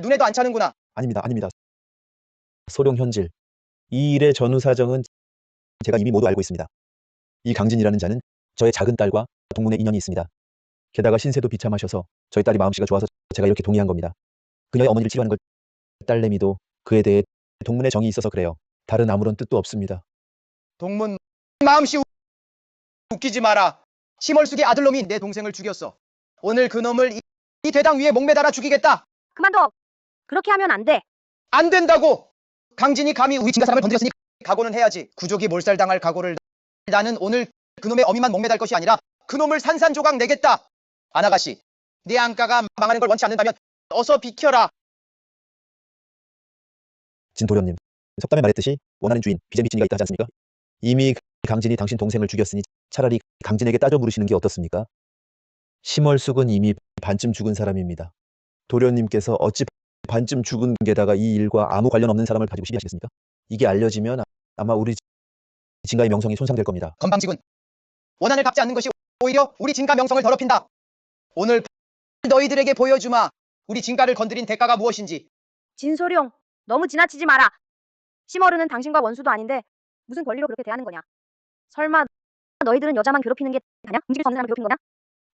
눈에도 안 차는구나. 아닙니다. 소룡 현질. 이 일의 전후 사정은 제가 이미 모두 알고 있습니다. 이 강진이라는 자는 저의 작은 딸과 동문의 인연이 있습니다. 게다가 신세도 비참하셔서 저희 딸이 마음씨가 좋아서 제가 이렇게 동의한 겁니다. 그녀의 어머니를 치료하는 걸 딸내미도 그에 대해 동문의 정이 있어서 그래요. 다른 아무런 뜻도 없습니다. 동문 마음씨 웃기지 마라. 심월숙의 아들놈이 내 동생을 죽였어. 오늘 그 놈을 이 대당 위에 목매달아 죽이겠다. 그만둬. 그렇게 하면 안 돼. 안 된다고. 강진이 감히 우리 진가 사람을 건드렸으니 각오는 해야지. 구족이 몰살당할 각오를. 나는 오늘 그놈의 어미만 목매달 것이 아니라 그놈을 산산조각 내겠다. 안아가씨, 네 안가가 망하는 걸 원치 않는다면 어서 비켜라. 진도련님, 석담에 말했듯이 원하는 주인, 비재미친이가 있다 하지 않습니까? 이미 강진이 당신 동생을 죽였으니 차라리 강진에게 따져 물으시는 게 어떻습니까? 심월숙은 이미 반쯤 죽은 사람입니다. 도련님께서 어찌 반쯤 죽은 게다가 이 일과 아무 관련 없는 사람을 가지고 시비하시겠습니까? 이게 알려지면 아마 우리 진가의 명성이 손상될 겁니다. 건방지군. 원한을 갚지 않는 것이 오히려 우리 진가 명성을 더럽힌다. 오늘 너희들에게 보여주마. 우리 진가를 건드린 대가가 무엇인지. 진소룡, 너무 지나치지 마라. 심어르는 당신과 원수도 아닌데 무슨 권리로 그렇게 대하는 거냐? 설마 너희들은 여자만 괴롭히는 게 다냐? 움직일 수 없는 사람 괴롭힌 거냐?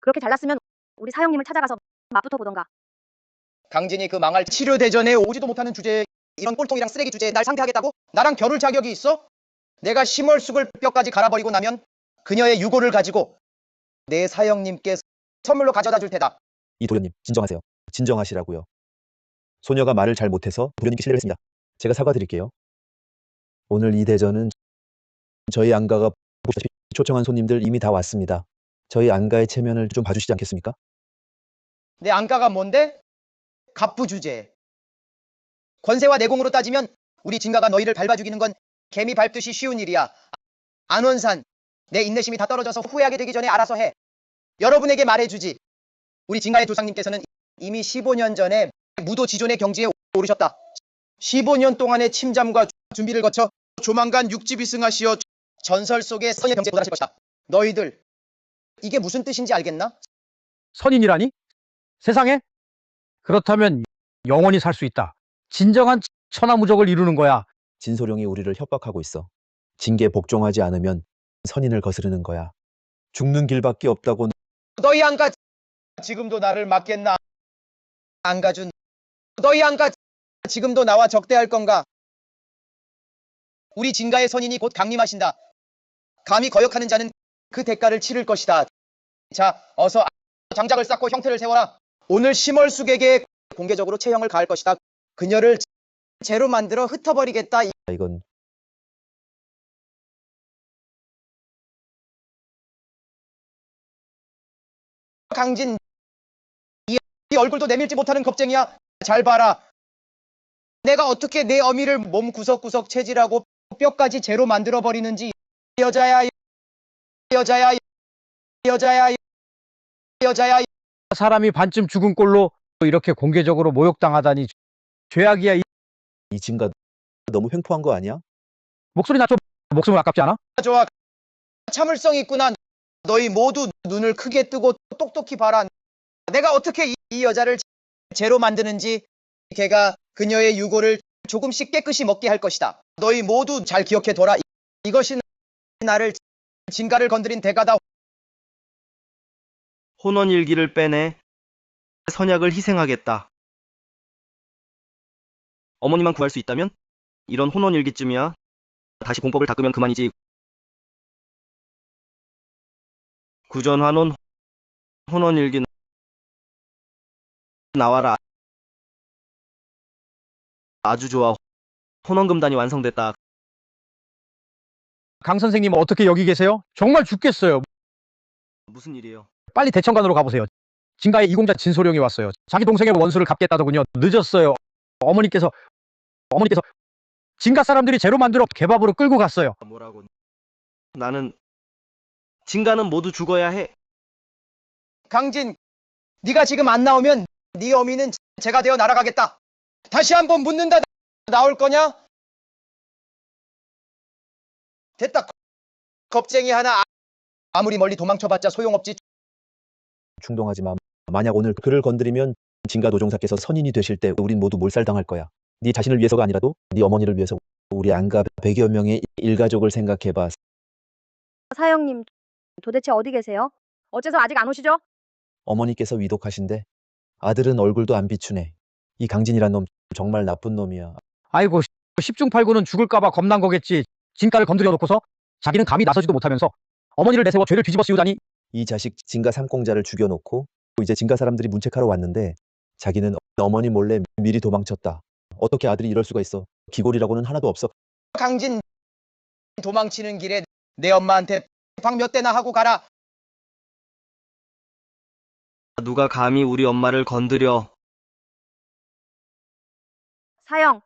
그렇게 잘났으면 우리 사형님을 찾아가서 맞붙어 보던가. 강진이 그 망할 치료대전에 오지도 못하는 주제에 이런 꼴통이랑 쓰레기 주제에 날 상대하겠다고? 나랑 겨룰 자격이 있어? 내가 심얼숙을 뼈까지 갈아버리고 나면 그녀의 유골을 가지고 내 사형님께 선물로 가져다 줄 테다. 이 도련님, 진정하세요. 진정하시라고요. 소녀가 말을 잘 못해서 도련님께 실례를 했습니다. 제가 사과드릴게요. 오늘 이 대전은 저희 안가가 보시다시피 초청한 손님들 이미 다 왔습니다. 저희 안가의 체면을 좀 봐주시지 않겠습니까? 내 안가가 뭔데? 갑부 주제. 권세와 내공으로 따지면 우리 진가가 너희를 밟아 죽이는 건 개미 밟듯이 쉬운 일이야. 안원산, 내 인내심이 다 떨어져서 후회하게 되기 전에 알아서 해. 여러분에게 말해주지. 우리 진가의 조상님께서는 이미 15년 전에 무도지존의 경지에 오르셨다. 15년 동안의 침잠과 준비를 거쳐 조만간 육지비 승하시어 전설 속의 선의 경지에 도달하실 것이다. 너희들 이게 무슨 뜻인지 알겠나? 선인이라니? 세상에? 그렇다면 영원히 살 수 있다. 진정한 천하무적을 이루는 거야. 진소룡이 우리를 협박하고 있어. 징계에 복종하지 않으면 선인을 거스르는 거야. 죽는 길밖에 없다고. 너희 안가 지금도 나를 맞겠나? 안가준 너희 안가 지금도 나와 적대할 건가? 우리 진가의 선인이 곧 강림하신다. 감히 거역하는 자는 그 대가를 치를 것이다. 자, 어서 장작을 쌓고 형태를 세워라. 오늘 심얼숙에게 공개적으로 체형을 가할 것이다. 그녀를 재로 만들어 흩어버리겠다. 이건 강진, 이 얼굴도 내밀지 못하는 겁쟁이야. 잘 봐라. 내가 어떻게 내 어미를 몸 구석구석 체질하고 뼈까지 재로 만들어버리는지. 여자야, 여자야, 여자야, 여자야. 사람이 반쯤 죽은 꼴로 이렇게 공개적으로 모욕당하다니 죄악이야. 이 진가 너무 횡포한 거 아니야? 목소리 낮춰. 목숨을 아깝지 않아? 좋아. 참을성 있구나. 너희 모두 눈을 크게 뜨고 똑똑히 봐라. 내가 어떻게 이 여자를 재로 만드는지. 걔가 그녀의 유골을 조금씩 깨끗이 먹게 할 것이다. 너희 모두 잘 기억해둬라. 이것이 나를 진가를 건드린 대가다. 혼원일기를 빼내 선약을 희생하겠다. 어머니만 구할 수 있다면 이런 혼원일기쯤이야 다시 공법을 닦으면 그만이지. 구전환원 혼원일기 나와라. 아주 좋아. 혼원금단이 완성됐다. 강 선생님 어떻게 여기 계세요? 정말 죽겠어요. 무슨 일이에요? 빨리 대청관으로 가보세요. 진가의 이공자 진소룡이 왔어요. 자기 동생의 원수를 갚겠다더군요. 늦었어요. 어머니께서 진가 사람들이 재로 만들어 개밥으로 끌고 갔어요. 뭐라고? 나는 진가는 모두 죽어야 해. 강진, 네가 지금 안 나오면 네 어미는 제가 되어 날아가겠다. 다시 한번 묻는다. 나올 거냐? 됐다. 겁쟁이 하나. 아무리 멀리 도망쳐봤자 소용없지. 충동하지 마. 만약 오늘 그를 건드리면 진가 노종사께서 선인이 되실 때 우린 모두 몰살당할 거야. 네 자신을 위해서가 아니라도 네 어머니를 위해서 우리 안가 100여 명의 일가족을 생각해봐. 사형님, 도대체 어디 계세요? 어째서 아직 안 오시죠? 어머니께서 위독하신데 아들은 얼굴도 안 비추네. 이 강진이란 놈 정말 나쁜 놈이야. 아이고 10중8구는 죽을까봐 겁난 거겠지. 진가를 건드려 놓고서 자기는 감히 나서지도 못하면서 어머니를 내세워 죄를 뒤집어 씌우다니. 이 자식 진가 삼공자를 죽여놓고 이제 진가 사람들이 문책하러 왔는데 자기는 어머니 몰래 미리 도망쳤다. 어떻게 아들이 이럴 수가 있어. 기골이라고는 하나도 없어. 강진, 도망치는 길에 내 엄마한테 방 몇 대나 하고 가라. 누가 감히 우리 엄마를 건드려. 사형,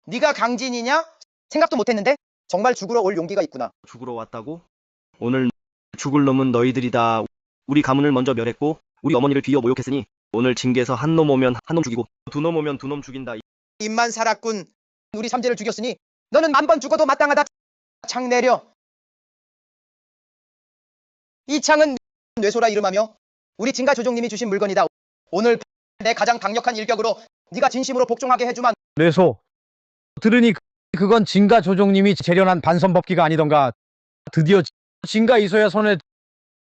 네가 강진이냐? 생각도 못했는데 정말 죽으러 올 용기가 있구나. 죽으러 왔다고? 오늘 죽을 놈은 너희들이다. 우리 가문을 먼저 멸했고 우리 어머니를 뒤이어 모욕했으니 오늘 징계에서 한 놈 오면 한 놈 죽이고 두 놈 오면 두 놈 죽인다. 입만 살았군. 우리 삼재를 죽였으니 너는 1000번 죽어도 마땅하다. 창 내려. 이 창은 뇌소라 이름하며 우리 진가 조종님이 주신 물건이다. 오늘 내 가장 강력한 일격으로 네가 진심으로 복종하게 해주만. 뇌소. 들으니 그건 진가 조종님이 재련한 반선법기가 아니던가. 드디어 진가 이소야 손에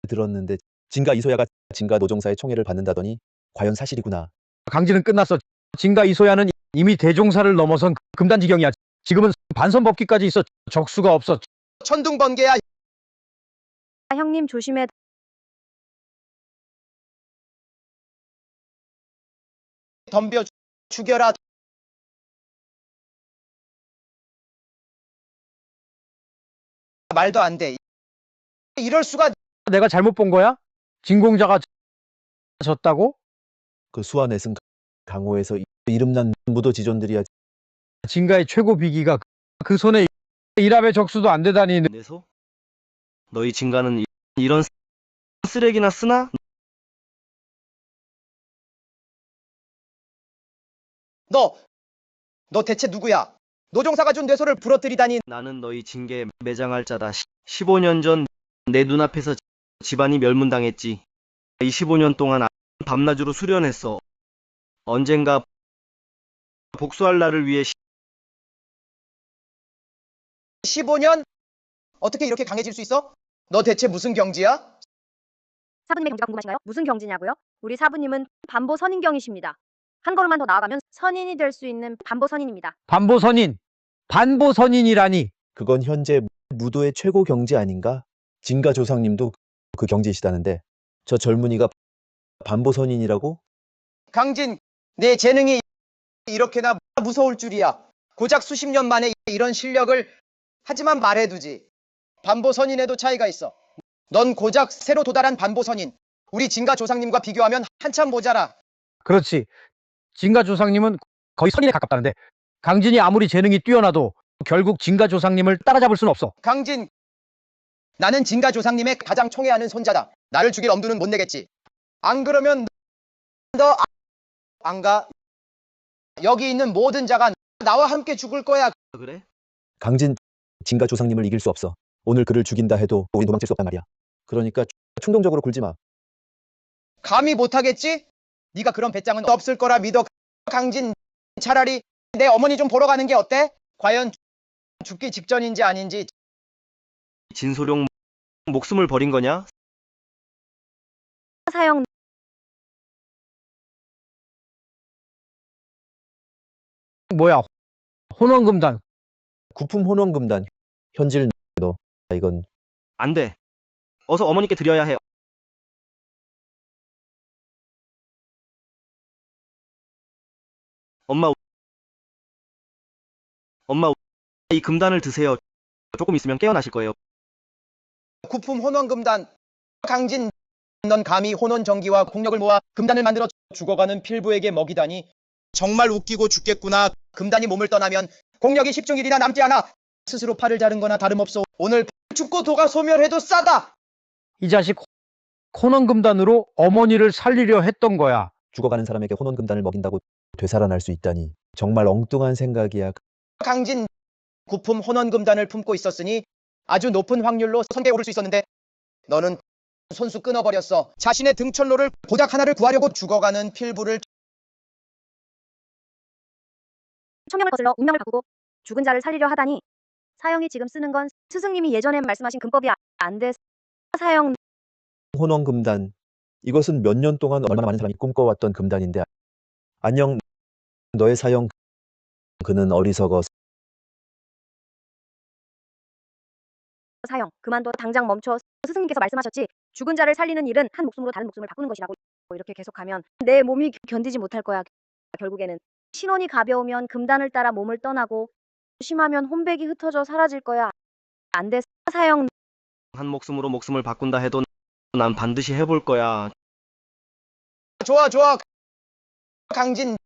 들었는데 진가 이소야가 진가 노종사의 총애를 받는다더니 과연 사실이구나. 강진은 끝났어. 진가 이소야는 이미 대종사를 넘어선 금단지경이야. 지금은 반선법기까지 있어. 적수가 없어. 천둥번개야. 형님 조심해. 덤벼 죽여라. 말도 안 돼. 이럴 수가. 내가 잘못 본 거야? 진공자가 졌다고? 그 수완에승 강호에서 이름난 무도지존들이야. 진가의 최고 비기가 그 손에 일합의 적수도 안 되다니. 내 소? 너희 진가는 이런 쓰레기나 쓰나? 너 대체 누구야? 노종사가 준 뇌소를 부러뜨리다니. 나는 너희 징계 매장할 자다. 15년 전 내 눈앞에서 집안이 멸문당했지. 25년 동안 밤낮으로 수련했어. 언젠가 복수할 날을 위해 15년? 어떻게 이렇게 강해질 수 있어? 너 대체 무슨 경지야? 사부님의 경지가 궁금하신가요? 무슨 경지냐고요? 우리 사부님은 반보 선인경이십니다. 한 걸음만 더 나아가면 선인이 될 수 있는 반보 선인입니다. 반보선인, 반보선인이라니. 그건 현재 무도의 최고 경지 아닌가? 진가 조상님도 그 경지시다는데 저 젊은이가 반보선인이라고? 강진, 내 재능이 이렇게나 무서울 줄이야. 고작 수십 년 만에 이런 실력을. 하지만 말해두지. 반보선인에도 차이가 있어. 넌 고작 새로 도달한 반보선인. 우리 진가 조상님과 비교하면 한참 모자라. 그렇지. 진가 조상님은 거의 선인에 가깝다는데 강진이 아무리 재능이 뛰어나도 결국 진가 조상님을 따라잡을 수는 없어. 강진, 나는 진가 조상님의 가장 총애하는 손자다. 나를 죽일 엄두는 못 내겠지. 안 그러면 너 안 가. 여기 있는 모든 자가 나와 함께 죽을 거야. 그래? 강진, 진가 조상님을 이길 수 없어. 오늘 그를 죽인다 해도 우리 도망칠 수 없단 말이야. 그러니까 충동적으로 굴지 마. 감히 못하겠지? 네가 그런 배짱은 없을 거라 믿어. 강진, 차라리 내 어머니 좀 보러 가는 게 어때? 과연 죽기 직전인지 아닌지. 진소룡 목숨을 버린 거냐? 사형 뭐야? 혼원금단. 구품 혼원금단. 현질 너 이건 안 돼. 어서 어머니께 드려야 해. 엄마, 이 금단을 드세요. 조금 있으면 깨어나실 거예요. 구품 혼원금단. 강진, 넌 감히 혼원 정기와 공력을 모아 금단을 만들어 죽어가는 필부에게 먹이다니. 정말 웃기고 죽겠구나. 금단이 몸을 떠나면 공력이 10중 1이나 남지 않아. 스스로 팔을 자른 거나 다름없어. 오늘 죽고 도가 소멸해도 싸다. 이 자식 혼원금단으로 어머니를 살리려 했던 거야. 죽어가는 사람에게 혼원금단을 먹인다고 되살아날 수 있다니 정말 엉뚱한 생각이야. 강진, 구품 혼원금단을 품고 있었으니 아주 높은 확률로 선계에 오를 수 있었는데 너는 손수 끊어버렸어. 자신의 등철로를 고작 하나를 구하려고 죽어가는 필부를. 청명을 거슬러 운명을 바꾸고 죽은 자를 살리려 하다니. 사형이 지금 쓰는 건 스승님이 예전에 말씀하신 금법이 안 돼. 사형 혼원금단. 이것은 몇 년 동안 얼마나 많은 사람이 꿈꿔왔던 금단인데. 안녕, 너의 사형. 그는 어리석어. 사형 그만둬. 당장 멈춰. 스승님께서 말씀하셨지. 죽은 자를 살리는 일은 한 목숨으로 다른 목숨을 바꾸는 것이라고. 이렇게 계속하면 내 몸이 견디지 못할 거야. 결국에는 신원이 가벼우면 금단을 따라 몸을 떠나고 심하면 혼백이 흩어져 사라질 거야. 안 돼. 사형 한 목숨으로 목숨을 바꾼다 해도 난 반드시 해볼 거야. 좋아. 강진,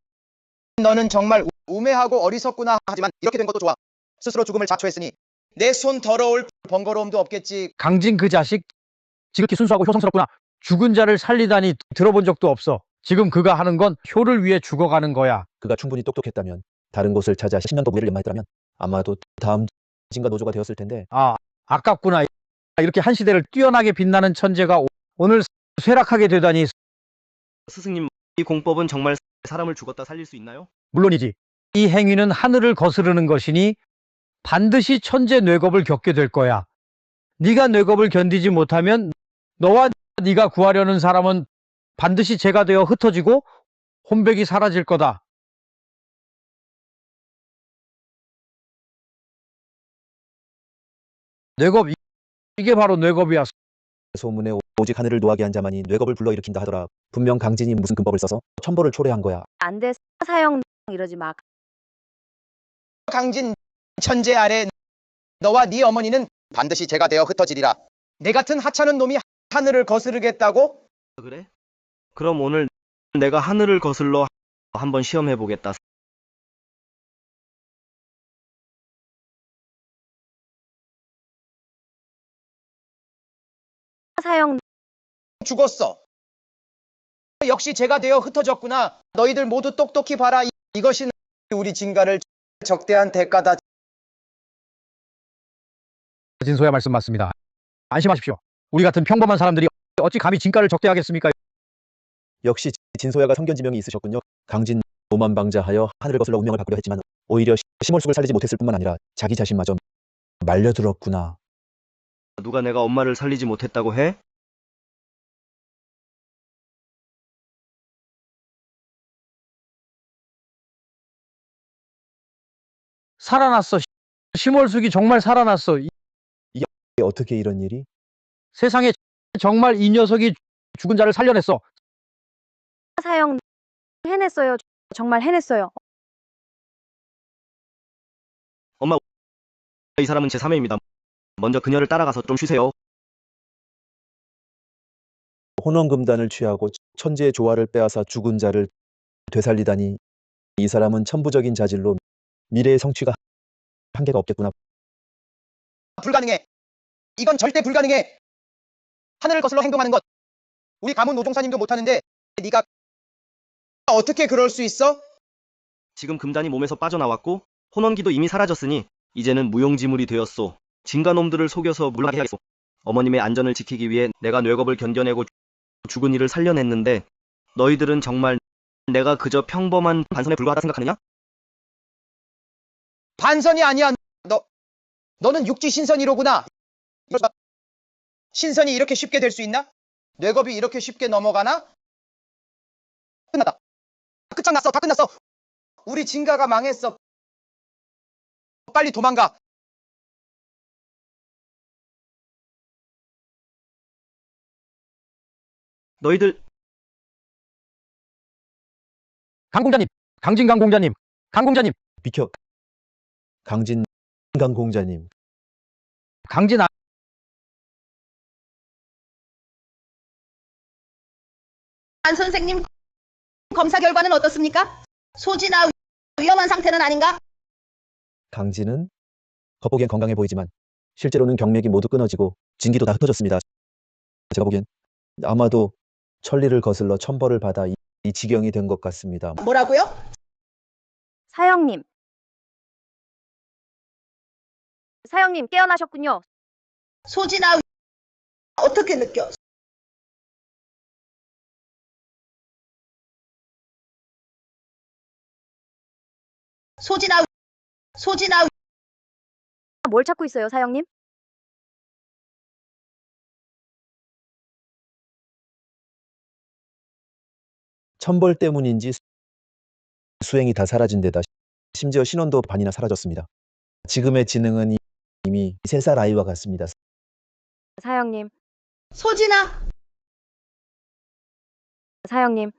너는 정말 우매하고 어리석구나. 하지만 이렇게 된 것도 좋아. 스스로 죽음을 자초했으니 내 손 더러울 번거로움도 없겠지. 강진 그 자식 지극히 순수하고 효성스럽구나. 죽은 자를 살리다니 들어본 적도 없어. 지금 그가 하는 건 효를 위해 죽어가는 거야. 그가 충분히 똑똑했다면 다른 곳을 찾아 10년 더 무리를 연마했더라면 아마도 다음 진가 노조가 되었을 텐데. 아, 아깝구나. 이렇게 한 시대를 뛰어나게 빛나는 천재가 오늘 쇠락하게 되다니. 스승님, 이 공법은 정말 사람을 죽었다 살릴 수 있나요? 물론이지. 이 행위는 하늘을 거스르는 것이니 반드시 천재 뇌겁을 겪게 될 거야. 네가 뇌겁을 견디지 못하면 너와 네가 구하려는 사람은 반드시 죄가 되어 흩어지고 혼백이 사라질 거다. 뇌겁, 이게 바로 뇌겁이야. 소문에 오직 하늘을 노하게 한 자만이 뇌겁을 불러일으킨다 하더라. 분명 강진이 무슨 근법을 써서 천벌을 초래한 거야. 안 돼, 사형 이러지 마. 강진 천재 아래 너와 네 어머니는 반드시 죄가 되어 흩어지리라. 내 같은 하찮은 놈이 하늘을 거스르겠다고? 그래? 그럼 오늘 내가 하늘을 거슬러 한번 시험해 보겠다. 사형 죽었어. 역시 죄가 되어 흩어졌구나. 너희들 모두 똑똑히 봐라. 이것이 우리 진가를 적대한 대가다. 진소야 말씀 맞습니다. 안심하십시오. 우리 같은 평범한 사람들이 어찌 감히 진가를 적대하겠습니까? 역시 진소야가 성견지명이 있으셨군요. 강진 오만방자하여 하늘을 거슬러 운명을 바꾸려 했지만 오히려 심월숙을 살리지 못했을 뿐만 아니라 자기 자신마저 말려들었구나. 누가 내가 엄마를 살리지 못했다고 해? 살아났어. 심월숙이 정말 살아났어. 이게 어떻게 이런 일이? 세상에 정말 이 녀석이 죽은 자를 살려냈어. 사형 해냈어요. 정말 해냈어요. 엄마, 이 사람은 제 3회입니다. 먼저 그녀를 따라가서 좀 쉬세요. 혼원금단을 취하고 천재의 조화를 빼앗아 죽은 자를 되살리다니 이 사람은 천부적인 자질로 미래의 성취가 한계가 없겠구나. 불가능해. 이건 절대 불가능해. 하늘을 거슬러 행동하는 것. 우리 가문 노종사님도 못하는데 네가 어떻게 그럴 수 있어? 지금 금단이 몸에서 빠져나왔고 혼원기도 이미 사라졌으니 이제는 무용지물이 되었소. 진가놈들을 속여서 물러가게 해야겠소. 어머님의 안전을 지키기 위해 내가 뇌겁을 견뎌내고 죽은 이를 살려냈는데 너희들은 정말 내가 그저 평범한 반선에 불과하다 생각하느냐? 반선이 아니야. 너는 육지 신선이로구나. 신선이 이렇게 쉽게 될 수 있나? 뇌겁이 이렇게 쉽게 넘어가나? 끝났다. 끝장났어. 다 끝났어. 우리 진가가 망했어. 빨리 도망가. 너희들 강공자님, 강진 강공자님, 강공자님, 비켜. 강진 강공자님. 강진 안 선생님, 검사 결과는 어떻습니까? 소지나 위험한 상태는 아닌가? 강진은 겉보기엔 건강해 보이지만 실제로는 경맥이 모두 끊어지고 진기도 다 흩어졌습니다. 제가 보기엔 아마도 천리를 거슬러 천벌을 받아 이 지경이 된 것 같습니다. 뭐라고요? 사형님. 사형님 깨어나셨군요. 소지나 어떻게 느껴? 소지나 뭘 찾고 있어요, 사형님? 천벌 때문인지 수행이 다 사라진 데다 심지어 신원도 반이나 사라졌습니다. 지금의 지능은 이미 3살 아이와 같습니다. 사형님. 소지나 사형님.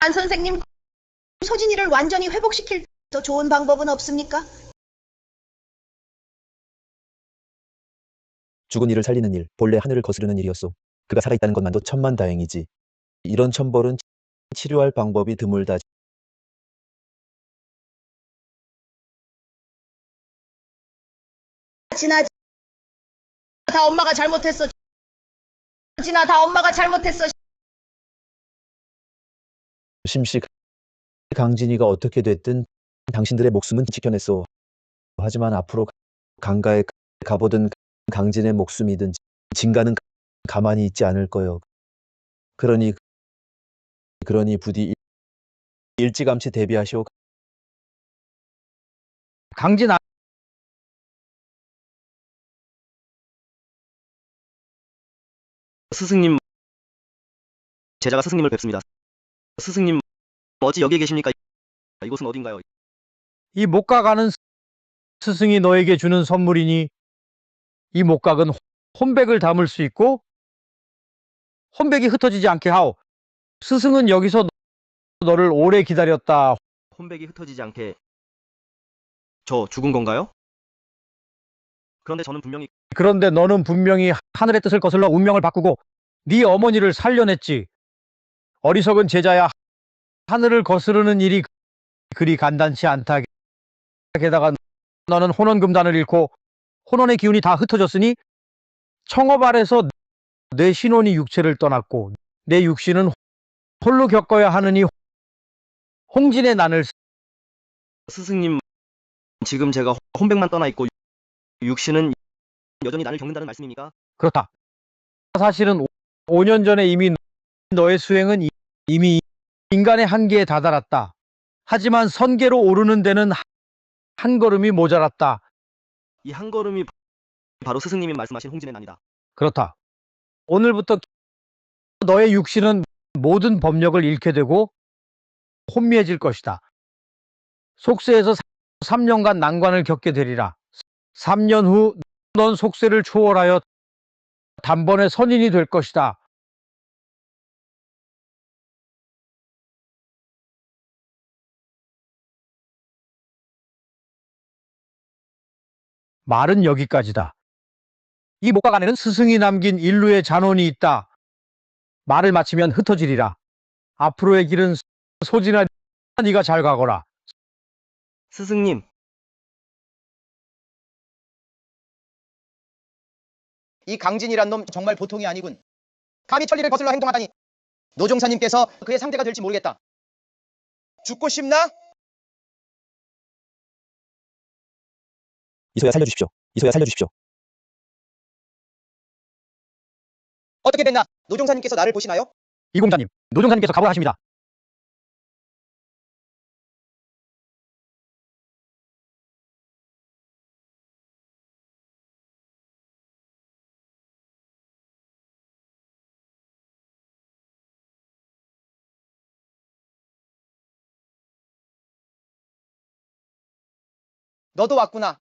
안 선생님, 소진이를 완전히 회복시킬 더 좋은 방법은 없습니까? 죽은 이를 살리는 일, 본래 하늘을 거스르는 일이었소. 그가 살아있다는 것만도 천만다행이지. 이런 천벌은 치료할 방법이 드물다. 진아, 다 엄마가 잘못했어. 진아, 다 엄마가 잘못했어. 심씨 강진이가 어떻게 됐든 당신들의 목숨은 지켜냈소. 하지만 앞으로 강가에 가보든 강진의 목숨이든 진가는 가만히 있지 않을 거요. 그러니 부디 일찌감치 대비하시오. 강진 스승님, 제자가 스승님을 뵙습니다. 스승님, 어찌 여기에 계십니까? 이곳은 어딘가요? 이 목각아는 스승이 너에게 주는 선물이니 이 목각은 혼백을 담을 수 있고 혼백이 흩어지지 않게 하오. 스승은 여기서 너를 오래 기다렸다. 혼백이 흩어지지 않게 저 죽은 건가요? 그런데 너는 분명히 하늘의 뜻을 거슬러 운명을 바꾸고 네 어머니를 살려냈지. 어리석은 제자야. 하늘을 거스르는 일이 그리 간단치 않다. 게다가 너는 혼원금단을 잃고 혼원의 기운이 다 흩어졌으니 청업 아래서 내 신혼이 육체를 떠났고 내 육신은 홀로 겪어야 하느니 홍진의 난을. 스승님, 지금 제가 혼백만 떠나 있고 육신은 여전히 난을 겪는다는 말씀입니까? 그렇다. 사실은 5년 전에 이미 너의 수행은 이미 인간의 한계에 다다랐다. 하지만 선계로 오르는 데는 한 걸음이 모자랐다. 이 한 걸음이 바로 스승님이 말씀하신 홍진의 난이다. 그렇다. 오늘부터 너의 육신은 모든 법력을 잃게 되고 혼미해질 것이다. 속세에서 3년간 난관을 겪게 되리라. 3년 후 넌 속세를 초월하여 단번에 선인이 될 것이다. 말은 여기까지다. 이 목각 안에는 스승이 남긴 인류의 잔원이 있다. 말을 마치면 흩어지리라. 앞으로의 길은 소진아, 네가 잘 가거라. 스승님, 이 강진이란 놈 정말 보통이 아니군. 감히 천리를 거슬러 행동하다니. 노종사님께서 그의 상대가 될지 모르겠다. 죽고 싶나? 이소야 살려주십시오. 이소야 살려주십시오. 어떻게 됐나? 노종사님께서 나를 보시나요? 이공자님, 노종사님께서 가보하십니다. 너도 왔구나.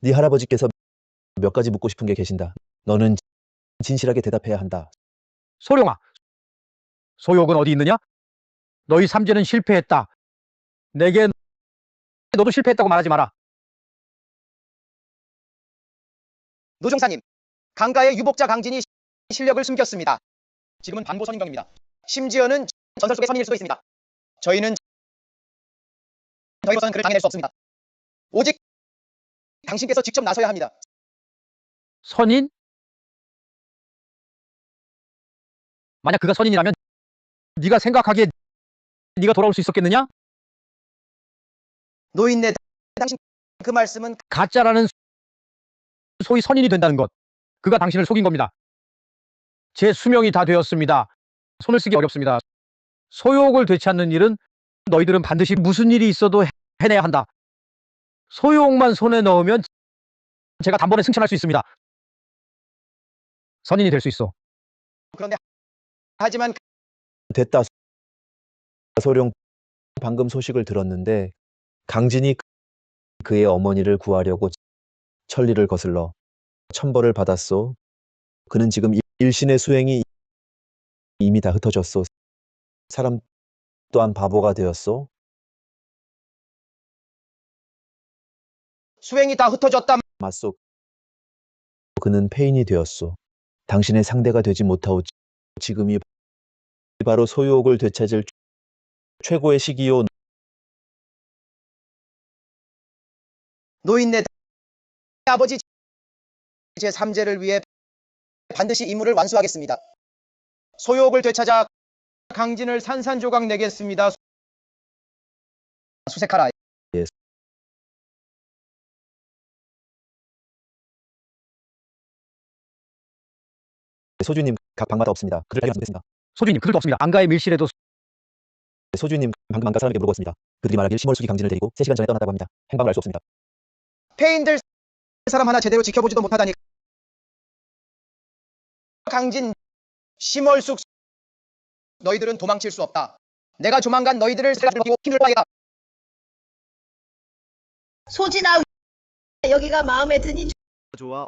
네 할아버지께서 몇 가지 묻고 싶은 게 계신다. 너는 진실하게 대답해야 한다. 소룡아, 소욕은 어디 있느냐? 너희 삼재는 실패했다. 내게 너도 실패했다고 말하지 마라. 노종사님, 강가의 유복자 강진이 실력을 숨겼습니다. 지금은 반보 선임경입니다. 심지어는 전설 속의 선인일 수도 있습니다. 저희는 저희로서는 그를 당해낼 수 없습니다. 오직 당신께서 직접 나서야 합니다. 선인? 만약 그가 선인이라면 네가 생각하기에 네가 돌아올 수 있었겠느냐? 노인네, 당신 그 말씀은 가짜라는 소위 선인이 된다는 것. 그가 당신을 속인 겁니다. 제 수명이 다 되었습니다. 손을 쓰기 어렵습니다. 소욕을 되찾는 일은 너희들은 반드시 무슨 일이 있어도 해내야 한다. 소욕만 손에 넣으면 제가 단번에 승천할 수 있습니다. 선인이 될 수 있어. 그런데 하지만 됐다. 소룡, 방금 소식을 들었는데 강진이 그의 어머니를 구하려고 천리를 거슬러 천벌을 받았소. 그는 지금 일신의 수행이 이미 다 흩어졌소. 사람 또한 바보가 되었소. 수행이 다 흩어졌다. 맞소. 그는 폐인이 되었소. 당신의 상대가 되지 못하오. 지금이 바로 소유욕을 되찾을 최고의 시기요. 노인네, 아버지 제 3제를 위해 반드시 임무를 완수하겠습니다. 소욕을 되찾아 강진을 산산조각 내겠습니다. 수색하라. 예. 소주님, 각 방마다 없습니다. 그를 발견하겠습니다. 소주님, 그들도 없습니다. 안가의 밀실에도 소주님, 방금 안가 사람에게 물어봤습니다. 그들이 말하길 심월숙이 강진을 데리고 3시간 전에 떠났다고 합니다. 행방을 알 수 없습니다. 폐인들 사람 하나 제대로 지켜보지도 못하다니. 강진, 심월숙, 너희들은 도망칠 수 없다. 내가 조만간 너희들을 살려주고 힘을 봐야겠다. 소진아, 여기가 마음에 드니? 좋아,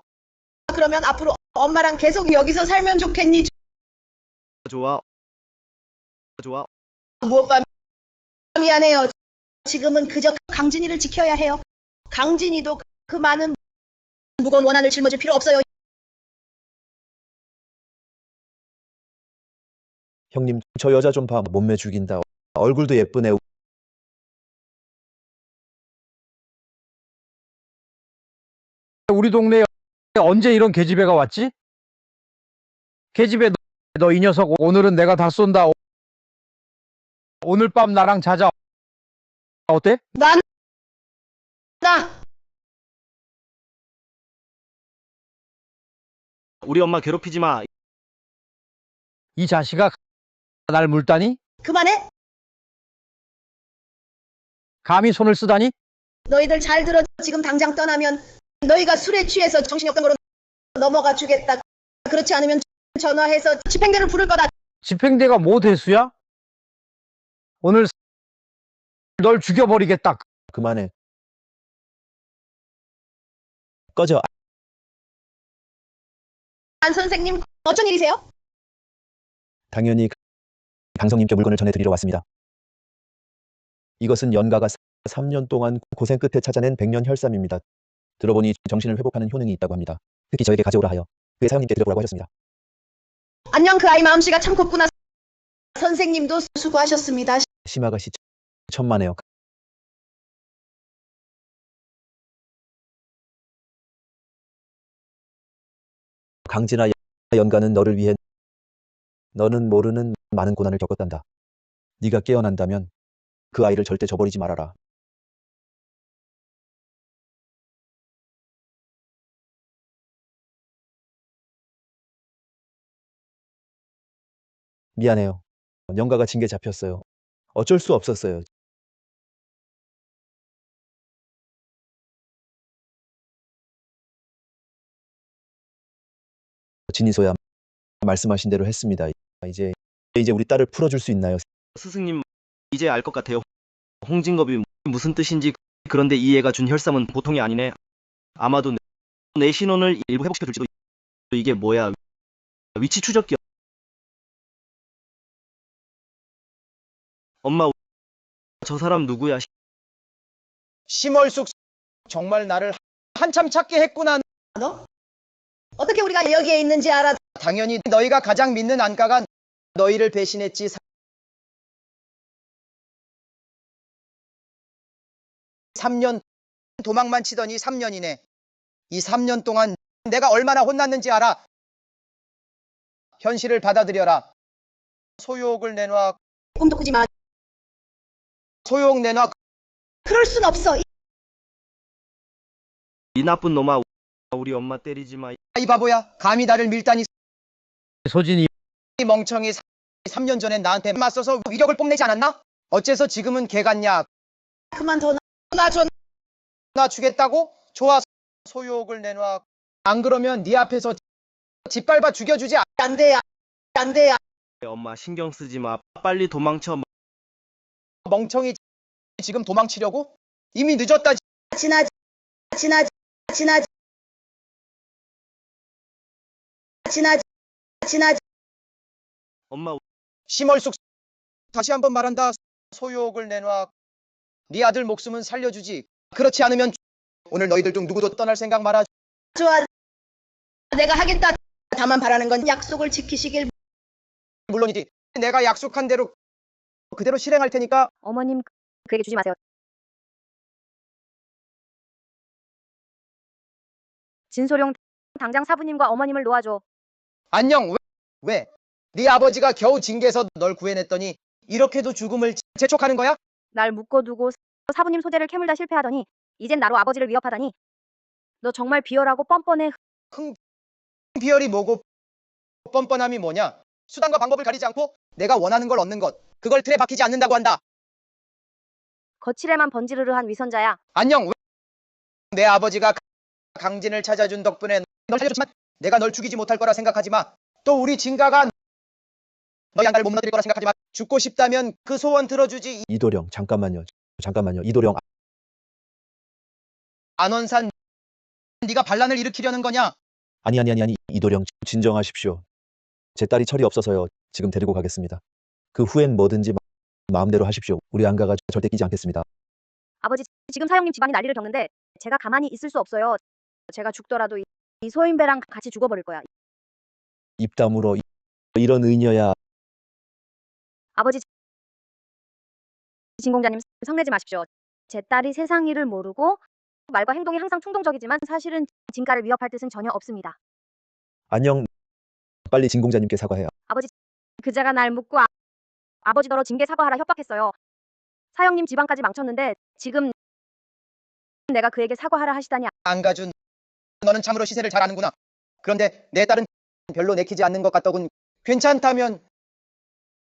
그러면 앞으로 엄마랑 계속 여기서 살면 좋겠니? 좋아, 좋아. 무엇과 미안해요. 지금은 그저 강진이를 지켜야 해요. 강진이도 그 많은 무거운 원한을 짊어질 필요 없어요. 형님, 저 여자 좀 봐. 몸매 죽인다. 얼굴도 예쁘네. 우리 동네에 언제 이런 계집애가 왔지? 계집애, 너 이 녀석 오늘은 내가 다 쏜다. 오늘 밤 나랑 자자. 어때? 나 우리 엄마 괴롭히지 마. 이 자식아, 날 물다니? 그만해. 감히 손을 쓰다니? 너희들 잘 들어. 지금 당장 떠나면 너희가 술에 취해서 정신이 없던 거로 넘어가 주겠다. 그렇지 않으면 전화해서 집행대를 부를 거다. 집행대가 뭐 대수야? 오늘 널 죽여버리겠다. 그만해. 꺼져. 안 선생님, 어쩐 일이세요? 당연히 강성님께 물건을 전해드리러 왔습니다. 이것은 연가가 3년 동안 고생 끝에 찾아낸 백년 혈삼입니다. 들어보니 정신을 회복하는 효능이 있다고 합니다. 특히 저에게 가져오라 하여 그의 사형님께 드려보라고 하셨습니다. 안녕, 그 아이 마음씨가 참 곱구나. 선생님도 수고하셨습니다. 심아가씨 천만에요. 강진아, 연가는 너를 위해 너는 모르는 많은 고난을 겪었단다. 네가 깨어난다면 그 아이를 절대 저버리지 말아라. 미안해요. 연가가 징계 잡혔어요. 어쩔 수 없었어요. 진이소야 말씀하신 대로 했습니다. 이제 우리 딸을 풀어줄 수 있나요? 스승님, 이제 알 것 같아요. 홍진겁이 무슨 뜻인지. 그런데 이 애가 준 혈삼은 보통이 아니네. 아마도 내 신원을 일부 회복시켜줄지도. 이게 뭐야? 위치 추적기. 엄마, 저 사람 누구야? 심월숙, 정말 나를 한참 찾게 했구나. 너? 어떻게 우리가 여기에 있는지 알아? 당연히 너희가 가장 믿는 안가가 너희를 배신했지. 3년 도망만 치더니 3년이네. 이 3년 동안 내가 얼마나 혼났는지 알아. 현실을 받아들여라. 소욕을 내놔. 꿈도 꾸지 마. 소욕 내놔. 그럴 순 없어. 이 나쁜 놈아, 우리 엄마 때리지 마. 이 바보야. 감히 나를 밀다니. 소진이 이 멍청이. 3년 전엔 나한테 맞서서 위력을 뽐내지 않았나? 어째서 지금은 개 같냐? 그만둬. 나 좀. 나 주겠다고? 좋아. 소욕을 내놔. 안 그러면 네 앞에서 짓밟아 죽여주지. 안 돼. 안 돼. 엄마 신경 쓰지 마. 빨리 도망쳐. 멍청이. 지금 도망치려고? 이미 늦었다. 지나지. 지나지. 지나지. 지나지. 지나지. 엄마, 심월숙. 다시 한번 말한다. 소욕을 내놔. 네 아들 목숨은 살려주지. 그렇지 않으면 오늘 너희들 중 누구도 떠날 생각 마라. 좋아. 내가 하겠다. 다만 바라는 건 약속을 지키시길. 물론이지. 내가 약속한 대로 그대로 실행할 테니까. 어머님, 그에게 주지 마세요. 진소룡, 당장 사부님과 어머님을 놓아줘. 안녕. 왜? 네 아버지가 겨우 징계에서 널 구해냈더니 이렇게도 죽음을 재촉하는 거야? 날 묶어두고 사부님 소재를 캐물다 실패하더니 이젠 나로 아버지를 위협하다니. 너 정말 비열하고 뻔뻔해. 비열이 뭐고 뻔뻔함이 뭐냐? 수단과 방법을 가리지 않고 내가 원하는 걸 얻는 것. 그걸 틀에 박히지 않는다고 한다. 거칠에만 번지르르한 위선자야. 안녕. 내 아버지가 강진을 찾아준 덕분에 널 살려줬지만 내가 널 죽이지 못할 거라 생각하지 마. 또 우리 진가가 너희 양가를 못 무너뜨릴 거라 생각하지 마. 죽고 싶다면 그 소원 들어주지. 이도령, 잠깐만요. 이도령, 안원산, 네가 반란을 일으키려는 거냐? 아니, 이도령, 진정하십시오. 제 딸이 철이 없어서요. 지금 데리고 가겠습니다. 그 후엔 뭐든지 마음대로 하십시오. 우리 안가가 절대 끼지 않겠습니다. 아버지, 지금 사형님 집안이 난리를 겪는데 제가 가만히 있을 수 없어요. 제가 죽더라도 이 소인배랑 같이 죽어버릴 거야. 입 다물어. 이런 의녀야. 아버지, 진공자님 성내지 마십시오. 제 딸이 세상 일을 모르고 말과 행동이 항상 충동적이지만 사실은 진가를 위협할 뜻은 전혀 없습니다. 안녕. 빨리 진공자님께 사과해. 아버지, 그자가 날 묻고 아버지 너로 징계 사과하라 협박했어요. 사형님 집안까지 망쳤는데 지금 내가 그에게 사과하라 하시다니. 안가준, 너는 참으로 시세를 잘 아는구나. 그런데 내 딸은 별로 내키지 않는 것 같더군. 괜찮다면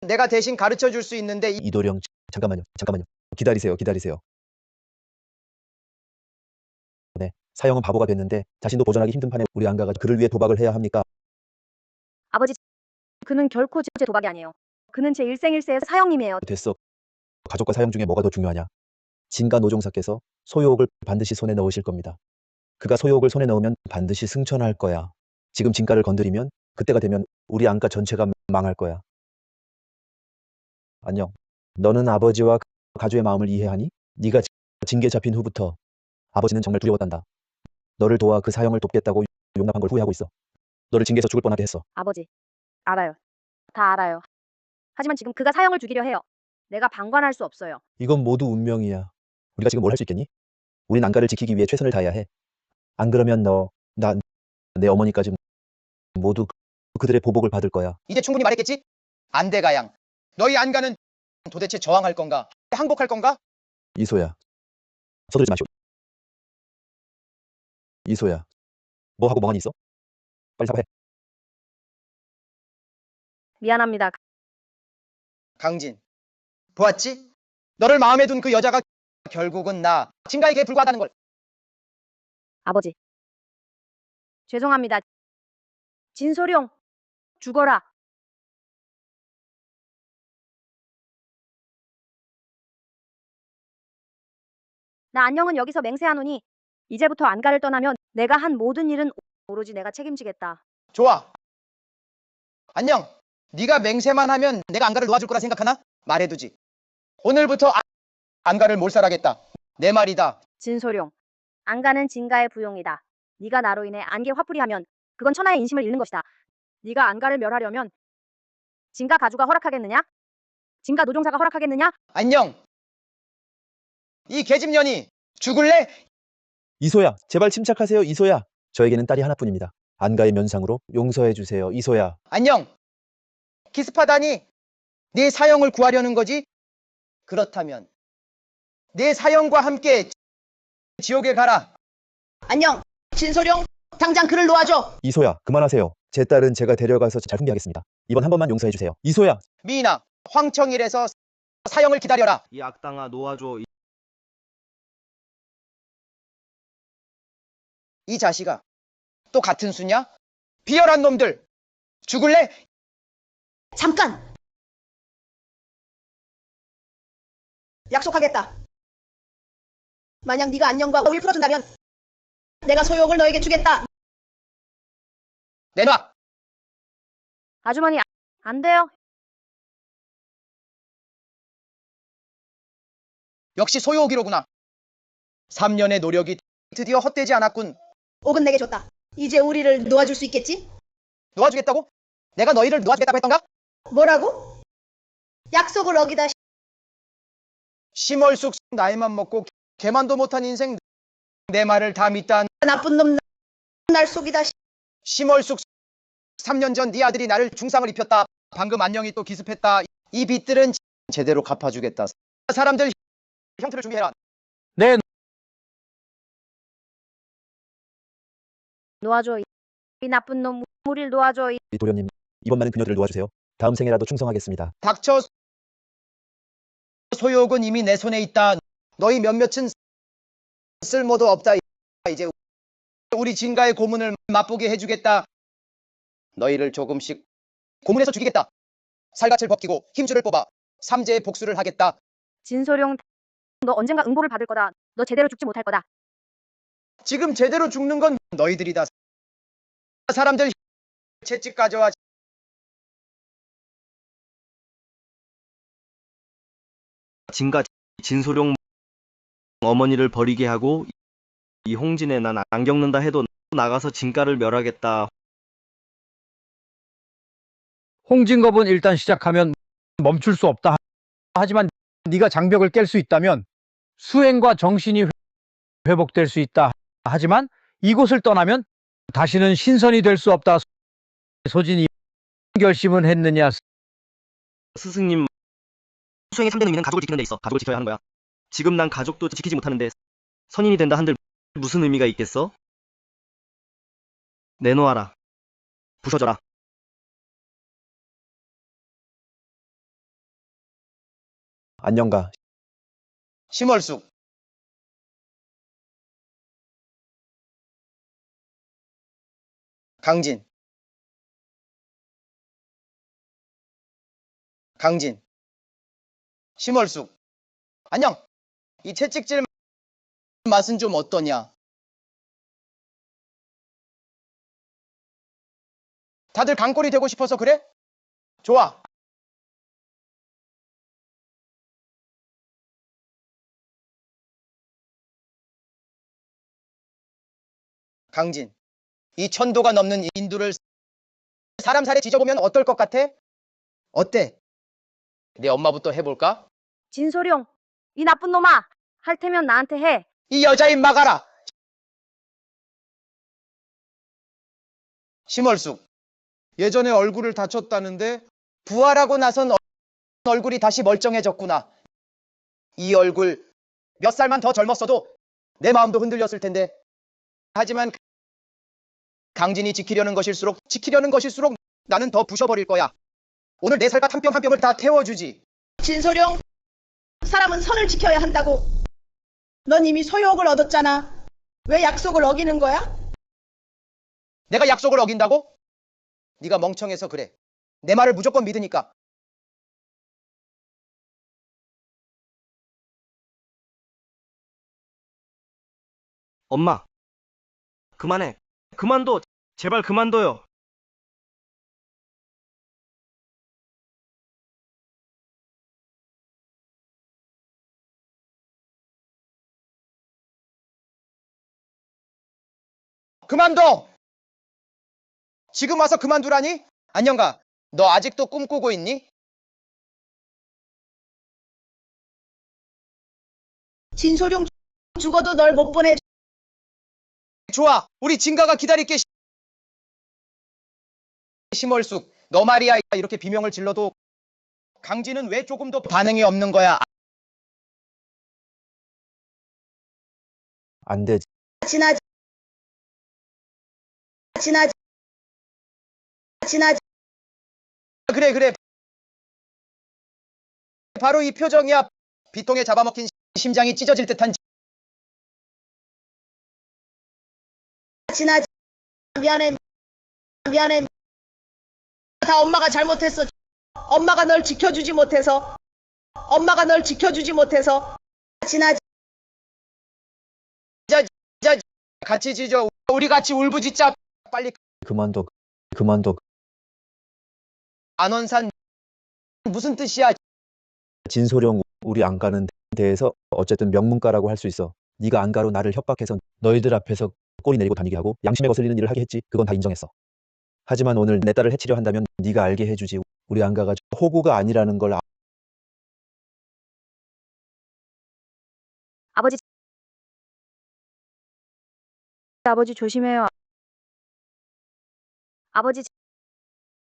내가 대신 가르쳐 줄 수 있는데 이도령, 잠깐만요. 기다리세요. 네, 사형은 바보가 됐는데 자신도 도전하기 힘든 판에 우리 안가가 그를 위해 도박을 해야 합니까? 아버지, 그는 결코 제 도박이 아니에요. 그는 제 일생일세의 사형님이에요. 됐어. 가족과 사형 중에 뭐가 더 중요하냐? 진가 노종사께서 소유옥을 반드시 손에 넣으실 겁니다. 그가 소유옥을 손에 넣으면 반드시 승천할 거야. 지금 진가를 건드리면 그때가 되면 우리 안가 전체가 망할 거야. 안녕. 너는 아버지와 가주의 마음을 이해하니? 네가 징계 잡힌 후부터 아버지는 정말 두려웠단다. 너를 도와 그 사형을 돕겠다고 용납한 걸 후회하고 있어. 너를 징계해서 죽을 뻔하게 했어. 아버지, 알아요. 다 알아요. 하지만 지금 그가 사형을 죽이려 해요. 내가 방관할 수 없어요. 이건 모두 운명이야. 우리가 지금 뭘 할 수 있겠니? 우린 안가를 지키기 위해 최선을 다해야 해. 안 그러면 너, 나, 내 어머니까지 모두 그들의 보복을 받을 거야. 이제 충분히 말했겠지? 안돼 가양. 너희 안가는 도대체 저항할 건가? 항복할 건가? 이소야. 서두르지 마시오. 이소야. 뭐 하고 멍하니 있어? 빨리 사과해. 미안합니다. 강진, 보았지? 너를 마음에 둔 그 여자가 결국은 나 진가에게 불과하다는 걸. 아버지, 죄송합니다. 진소룡, 죽어라. 나 안녕은 여기서 맹세하노니 이제부터 안가를 떠나면 내가 한 모든 일은 오로지 내가 책임지겠다. 좋아. 안녕. 네가 맹세만 하면 내가 안가를 놓아줄 거라 생각하나? 말해두지. 오늘부터 안가를 몰살하겠다. 내 말이다. 진소룡, 안가는 진가의 부용이다. 네가 나로 인해 안개 화풀이하면 그건 천하의 인심을 잃는 것이다. 네가 안가를 멸하려면 진가 가주가 허락하겠느냐? 진가 노종사가 허락하겠느냐? 안녕. 이 계집년이 죽을래? 이소야. 제발 침착하세요. 이소야. 저에게는 딸이 하나뿐입니다. 안가의 면상으로 용서해 주세요. 이소야. 안녕. 키스파다니 네 사형을 구하려는 거지? 그렇다면 내 사형과 함께 지옥에 가라. 안녕. 진소룡, 당장 그를 놓아줘. 이소야. 그만하세요. 제 딸은 제가 데려가서 잘 훈계하겠습니다. 이번 한 번만 용서해 주세요. 이소야. 미인아, 황청일에서 사형을 기다려라. 이 악당아 놓아줘. 이 자식아, 또 같은 수냐? 비열한 놈들, 죽을래? 잠깐. 약속하겠다. 만약 네가 안녕과 우를 풀어준다면 내가 소유옥을 너에게 주겠다. 내놔. 아주머니, 안 돼요. 역시 소유오기로구나. 3년의 노력이 드디어 헛되지 않았군. 옥은 내게 줬다. 이제 우리를 놓아줄 수 있겠지? 놓아주겠다고? 내가 너희를 놓아주겠다고 했던가? 뭐라고? 약속을 어기다. 심얼숙 나이만 먹고 개만도 못한 인생 내 말을 다 믿다. 나쁜 놈, 날 속이다. 심얼숙 3년 전 네 아들이 나를 중상을 입혔다. 방금 안녕이 또 기습했다. 이 빚들은 제대로 갚아주겠다. 사람들 형태를 준비해라. 네, 놓아줘. 이 나쁜 놈, 우릴 놓아줘. 이 도련님. 이번만은 그녀들을 놓아주세요. 다음 생에라도 충성하겠습니다. 닥쳐. 소유옥은 이미 내 손에 있다. 너희 몇몇은 쓸모도 없다. 이제 우리 진가의 고문을 맛보게 해주겠다. 너희를 조금씩 고문해서 죽이겠다. 살갗을 벗기고 힘줄을 뽑아 삼재의 복수를 하겠다. 진소룡, 너 언젠가 응보를 받을 거다. 너 제대로 죽지 못할 거다. 지금 제대로 죽는 건 너희들이다. 사람들 채찍 가져와. 진가 진소룡 어머니를 버리게 하고 이 홍진에 난 안 겪는다 해도 나가서 진가를 멸하겠다. 홍진겁은 일단 시작하면 멈출 수 없다. 하지만 네가 장벽을 깰 수 있다면 수행과 정신이 회복될 수 있다. 하지만 이곳을 떠나면 다시는 신선이 될 수 없다. 소진이 결심은 했느냐? 스승님, 수행의 3대 의미는 가족을 지키는 데 있어. 가족을 지켜야 하는 거야. 지금 난 가족도 지키지 못하는데 선인이 된다 한들 무슨 의미가 있겠어? 내놓아라. 부셔져라. 안녕가. 심월숙. 강진. 강진. 심월숙. 안녕. 이 채찍질 맛은 좀 어떠냐? 다들 강골이 되고 싶어서 그래? 좋아. 강진. 이 천도가 넘는 인두를 사람 살에 지져보면 어떨 것 같아? 어때? 내 엄마부터 해볼까? 진소룡, 이 나쁜 놈아. 할 테면 나한테 해. 이 여자인 막아라. 심월숙. 예전에 얼굴을 다쳤다는데 부활하고 나선 얼굴이 다시 멀쩡해졌구나. 이 얼굴 몇 살만 더 젊었어도 내 마음도 흔들렸을 텐데. 하지만 강진이 지키려는 것일수록 나는 더 부셔버릴 거야. 오늘 내 살갗 한 뼘 한 뼘을 다 태워주지. 진소룡, 사람은 선을 지켜야 한다고. 넌 이미 소욕을 얻었잖아. 왜 약속을 어기는 거야? 내가 약속을 어긴다고? 네가 멍청해서 그래. 내 말을 무조건 믿으니까. 엄마, 그만해. 그만둬. 제발 그만둬요. 그만둬! 지금 와서 그만두라니? 안녕가, 너 아직도 꿈꾸고 있니? 진소룡 죽어도 널 못 보내. 좋아, 우리 진가가 기다릴게. 심월숙, 너 말이야. 이렇게 비명을 질러도 강진은 왜 조금도 반응이 없는 거야? 안 돼. 지나지. 그래. 바로 이 표정이야. 비통에 잡아먹힌 심장이 찢어질 듯한. 지나지. 미안해. 다 엄마가 잘못했어. 엄마가 널 지켜주지 못해서. 지나지. 같이 지져. 우리 같이 울부짖자. 빨리. 그만둬. 안원산 무슨 뜻이야? 진소룡, 우리 안가는 데에서 어쨌든 명문가라고 할 수 있어. 네가 안가로 나를 협박해서 너희들 앞에서 꼬리 내리고 다니게 하고 양심에 거슬리는 일을 하게 했지. 그건 다 인정했어. 하지만 오늘 내 딸을 해치려 한다면 네가 알게 해주지. 우리 안가가 호구가 아니라는 걸. 아버지 조심해요. 아버지,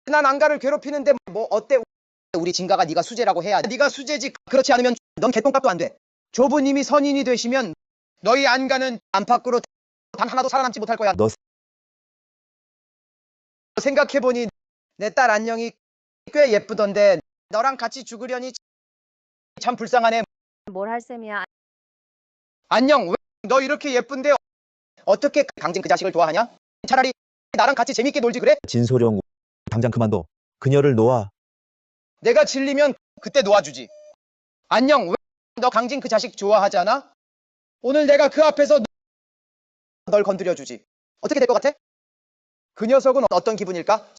난 안가를 괴롭히는데 뭐 어때? 우리 진가가 네가 수재라고 해야 돼. 네가 수재지. 그렇지 않으면 넌 개똥값도 안 돼. 조부님이 선인이 되시면 너희 안가는 안팎으로 단 하나도 살아남지 못할 거야. 너 생각해보니 내 딸 안녕이 꽤 예쁘던데 너랑 같이 죽으려니 참 불쌍하네. 뭘 할 셈이야. 안녕, 왜 너 이렇게 예쁜데 어떻게 강진 그 자식을 좋아하냐? 차라리 나랑 같이 재밌게 놀지 그래? 진소룡, 당장 그만둬. 그녀를 놓아. 내가 질리면 그때 놓아주지. 안녕. 왜 너 강진 그 자식 좋아하잖아? 오늘 내가 그 앞에서 널 건드려주지. 어떻게 될 것 같아? 그 녀석은 어떤 기분일까?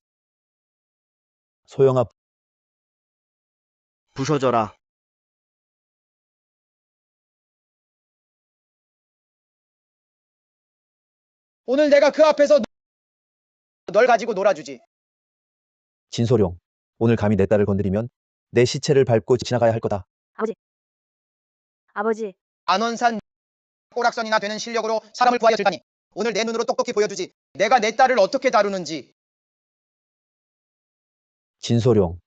소영아, 부서져라. 오늘 내가 그 앞에서 널 가지고 놀아주지. 진소룡. 오늘 감히 내 딸을 건드리면 내 시체를 밟고 지나가야 할 거다. 아버지, 안원산 꼬락선이나 되는 실력으로 사람을 구하여 들다니. 오늘 내 눈으로 똑똑히 보여주지. 내가 내 딸을 어떻게 다루는지. 진소룡.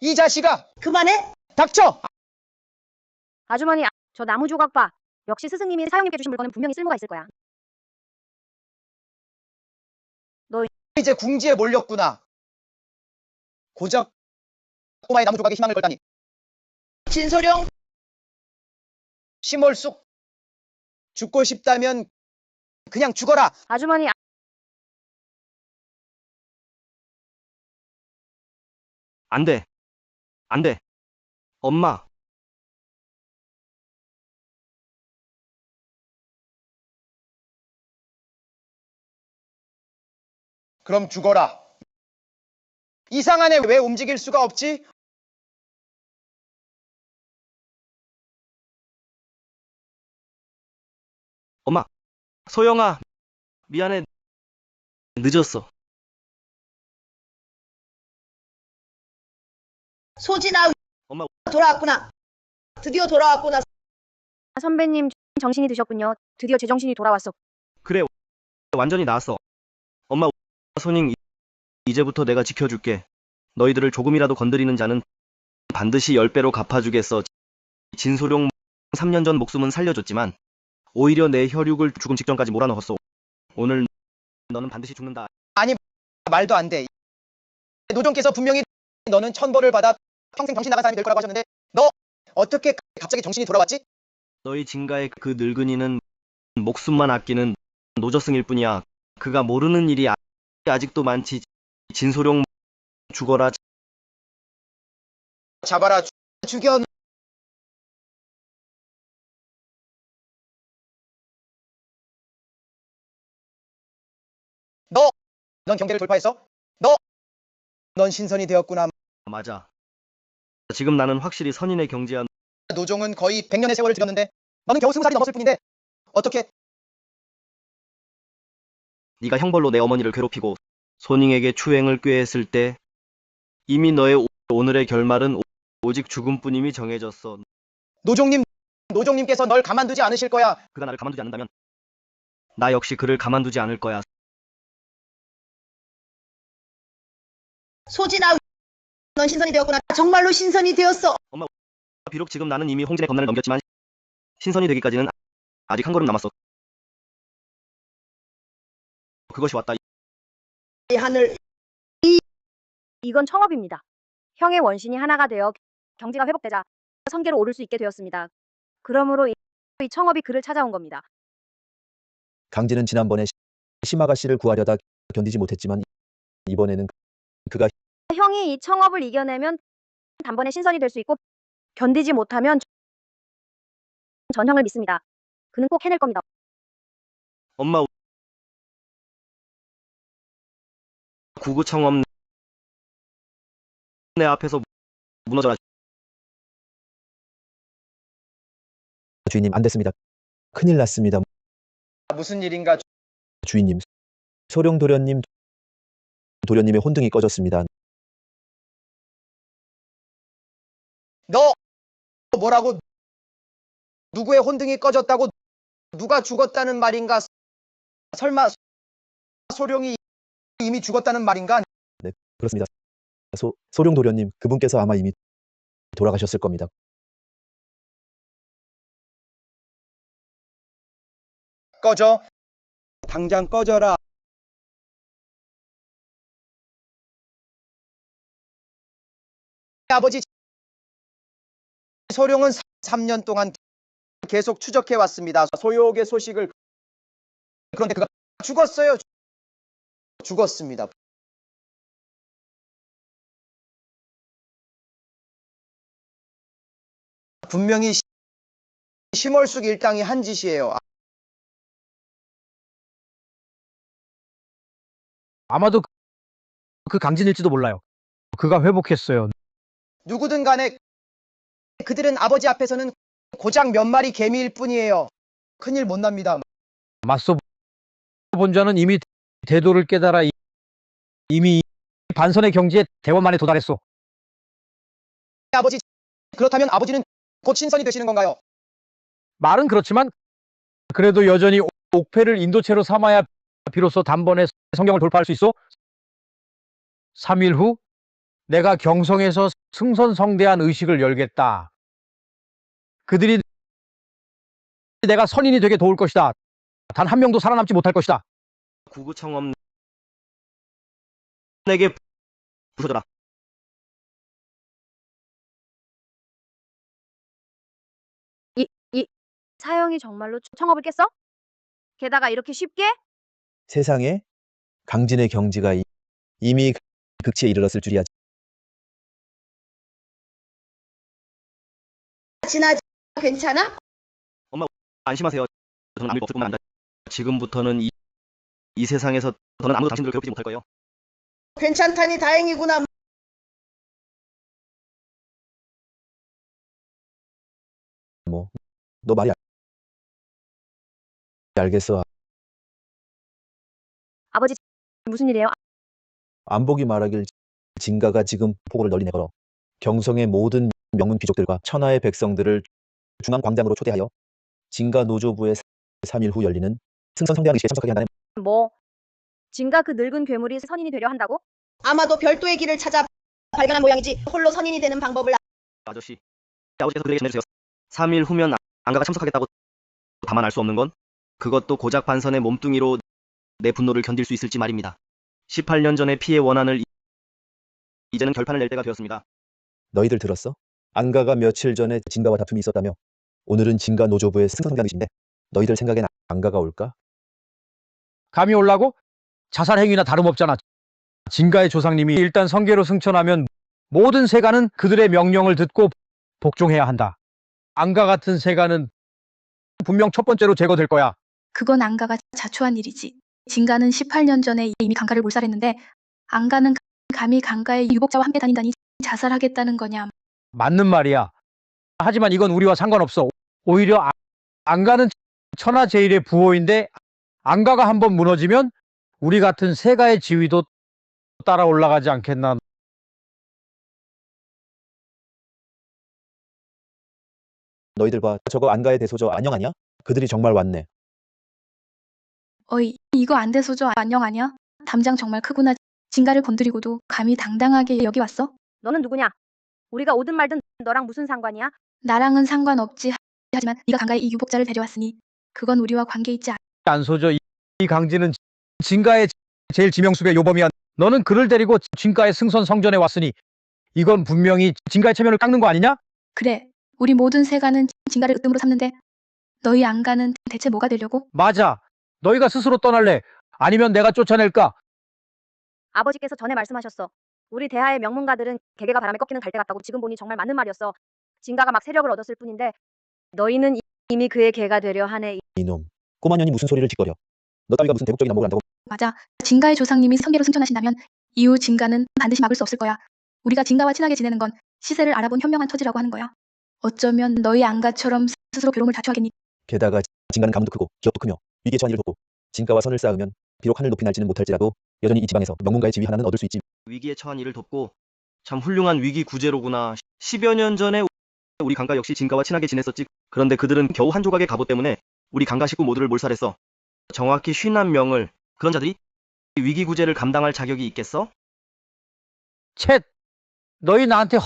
이 자식아! 그만해. 닥쳐! 아주머니, 저 나무 조각 봐. 역시 스승님이 사형님께 주신 물건은 분명히 쓸모가 있을 거야. 이제 궁지에 몰렸구나. 고작 꼬마의 나무 조각에 희망을 걸다니. 진소룡, 심월숙. 죽고 싶다면 그냥 죽어라. 아주머니, 안 돼. 안 돼. 엄마. 그럼 죽어라. 이상한 애 왜 움직일 수가 없지? 엄마. 소영아. 미안해. 늦었어. 소진아, 엄마. 돌아왔구나. 드디어 돌아왔구나. 선배님 정신이 드셨군요. 드디어 제정신이 돌아왔어. 그래. 완전히 나았어. 엄마. 손잉. 이제부터 내가 지켜줄게. 너희들을 조금이라도 건드리는 자는 반드시 10배로 갚아주겠어. 진소룡 3년 전 목숨은 살려줬지만 오히려 내 혈육을 죽음 직전까지 몰아넣었어. 오늘 너는 반드시 죽는다. 말도 안 돼. 노종께서 분명히 너는 천벌을 받아 평생 정신 나간 사람이 될 거라고 하셨는데 너 어떻게 갑자기 정신이 돌아왔지? 너희 진가의 그 늙은이는 목숨만 아끼는 노저승일 뿐이야. 그가 모르는 일이 아직도 많지. 진소룡 죽어라. 잡아라. 죽여. 넌 경계를 돌파했어? 넌 신선이 되었구나. 맞아. 지금 나는 확실히 선인의 경지야. 노종은 거의 100년의 세월을 들였는데 너는 겨우 20살이 넘었을 뿐인데 어떻게 네가 형벌로 내 어머니를 괴롭히고 손잉에게 추행을 꾀했을 때 이미 너의 오늘의 결말은 오직 죽음뿐임이 정해졌어. 노종님께서 널 가만두지 않으실 거야. 그가 나를 가만두지 않는다면 나 역시 그를 가만두지 않을 거야. 소진아, 넌 신선이 되었구나. 정말로 신선이 되었어. 비록 지금 나는 이미 홍진의 검난을 넘겼지만 신선이 되기까지는 아직 한 걸음 남았어. 그것이 왔다. 이 하늘, 이건 청업입니다. 형의 원신이 하나가 되어 경지가 회복되자 성계로 오를 수 있게 되었습니다. 그러므로 이 청업이 그를 찾아온 겁니다. 강진은 지난번에 심아가씨를 구하려다 견디지 못했지만 이번에는 그가 형이 이 청업을 이겨내면 단번에 신선이 될 수 있고 견디지 못하면 전 형을 믿습니다. 그는 꼭 해낼 겁니다. 엄마. 구구청업 내 앞에서 무너져라. 주인님 안 됐습니다. 큰일 났습니다. 무슨 일인가? 주인님. 소룡 도련님의 혼등이 꺼졌습니다. 너 뭐라고? 누구의 혼등이 꺼졌다고? 누가 죽었다는 말인가? 설마 소룡이 이미 죽었다는 말인가? 네, 그렇습니다. 소룡 도련님, 그분께서 아마 이미 돌아가셨을 겁니다. 꺼져. 당장 꺼져라. 아버지 소룡은 3년 동안 계속 추적해 왔습니다. 소욕의 소식을. 그런데 그가 죽었어요. 죽었습니다. 분명히 심월숙 일당이 한 짓이에요. 아마도 그 강진일지도 몰라요. 그가 회복했어요. 누구든 간에 그들은 아버지 앞에서는 고작 몇 마리 개미일 뿐이에요. 큰일 못 납니다. 맞서 본 자는 이미 대도를 깨달아 이미 반선의 경지에 대원만에 도달했소. 아버지, 그렇다면 아버지는 곧 신선이 되시는 건가요? 말은 그렇지만 그래도 여전히 옥패를 인도체로 삼아야 비로소 단번에 성경을 돌파할 수 있어. 3일 후 내가 경성에서 승선성대한 의식을 열겠다. 그들이 내가 선인이 되게 도울 것이다. 단 한 명도 살아남지 못할 것이다. 구구청엄 내게 부서져라. 이 사형이 정말로 청업을 깼어? 게다가 이렇게 쉽게? 세상에 강진의 경지가 이미 극치에 이르렀을 줄이야. 지나 괜찮아? 안심하세요. 저는 아무 일 없을 뿐만 아니라 지금부터는 이 세상에서 더는 아무도 당신들을 괴롭히지 못할 거예요. 괜찮다니 다행이구나. 뭐, 너 말이 알겠어. 아버지 무슨 일이에요? 안복이 말하길 진가가 지금 포고를 널리 내걸어 경성의 모든 명문 귀족들과 천하의 백성들을 중앙광장으로 초대하여 진가 노조부의 3일 후 열리는 승선성대한 의식에 참석하게 한다네. 뭐 진가 그 늙은 괴물이 선인이 되려 한다고? 아마도 별도의 길을 찾아 발견한 모양이지. 홀로 선인이 되는 방법을 아저씨, 아버지께서 그들에게 전해주세요. 3일 후면 안가가 참석하겠다고. 다만 알 수 없는 건 그것도 고작 반선의 몸뚱이로 내 분노를 견딜 수 있을지 말입니다. 18년 전의 피해 원한을 이제는 결판을 낼 때가 되었습니다. 너희들 들었어? 안가가 며칠 전에 진가와 다툼이 있었다며. 오늘은 진가 노조부의 승선성대한 의식인데 너희들 생각엔 안가가 올까? 감이 올라고? 자살 행위나 다름없잖아. 진가의 조상님이 일단 성계로 승천하면 모든 세가는 그들의 명령을 듣고 복종해야 한다. 안가 같은 세가는 분명 첫 번째로 제거될 거야. 그건 안가가 자초한 일이지. 진가는 18년 전에 이미 강가를 몰살했는데 안가는 감히 강가의 유복자와 함께 다닌다니 자살하겠다는 거냐. 맞는 말이야. 하지만 이건 우리와 상관없어. 오히려 안가는 천하제일의 부호인데 안가가 한번 무너지면 우리 같은 세가의 지위도 따라 올라가지 않겠나. 너희들 봐. 저거 안가의 대소저 안녕 아니야? 그들이 정말 왔네. 어이, 이거 안대소저 안녕 아니야? 담장 정말 크구나. 진가를 건드리고도 감히 당당하게 여기 왔어? 너는 누구냐? 우리가 오든 말든 너랑 무슨 상관이야? 나랑은 상관없지. 하지만 네가 강가에 이 유복자를 데려왔으니 그건 우리와 관계 있지 않아. 안소저 이 강진은 진가의 제일 지명수배 요범이야. 너는 그를 데리고 진가의 승선 성전에 왔으니 이건 분명히 진가의 체면을 깎는 거 아니냐? 그래, 우리 모든 세가는 진가를 으뜸으로 삼는데 너희 안가는 대체 뭐가 되려고? 맞아. 너희가 스스로 떠날래? 아니면 내가 쫓아낼까? 아버지께서 전에 말씀하셨어. 우리 대하의 명문가들은 개개가 바람에 꺾이는 갈대 같다고. 지금 보니 정말 맞는 말이었어. 진가가 막 세력을 얻었을 뿐인데 너희는 이미 그의 개가 되려 하네. 이놈. 꼬마년이 무슨 소리를 짓거려. 너 따위가 무슨 대국적인 안목을 안다고. 맞아. 진가의 조상님이 성계로 승천하신다면 이후 진가는 반드시 막을 수 없을 거야. 우리가 진가와 친하게 지내는 건 시세를 알아본 현명한 처지라고 하는 거야. 어쩌면 너희 안가처럼 스스로 괴로움을 자초하겠니? 게다가 진가는 가문도 크고 기업도 크며 위기에 처한 일을 돕고 진가와 선을 쌓으면 비록 하늘 높이 날지는 못할지라도 여전히 이 지방에서 명문가의 지위 하나는 얻을 수 있지. 위기에 처한 이를 돕고 참 훌륭한 위기 구제로구나. 10여 년 전에 우리 강가 역시 진가와 친하게 지냈었지. 그런데 그들은 겨우 한 조각의 갑옷 때문에 우리 강가 식구 모두를 몰살했어. 정확히 51명을. 그런 자들이 위기 구제를 감당할 자격이 있겠어? 쳇! 너희 나한테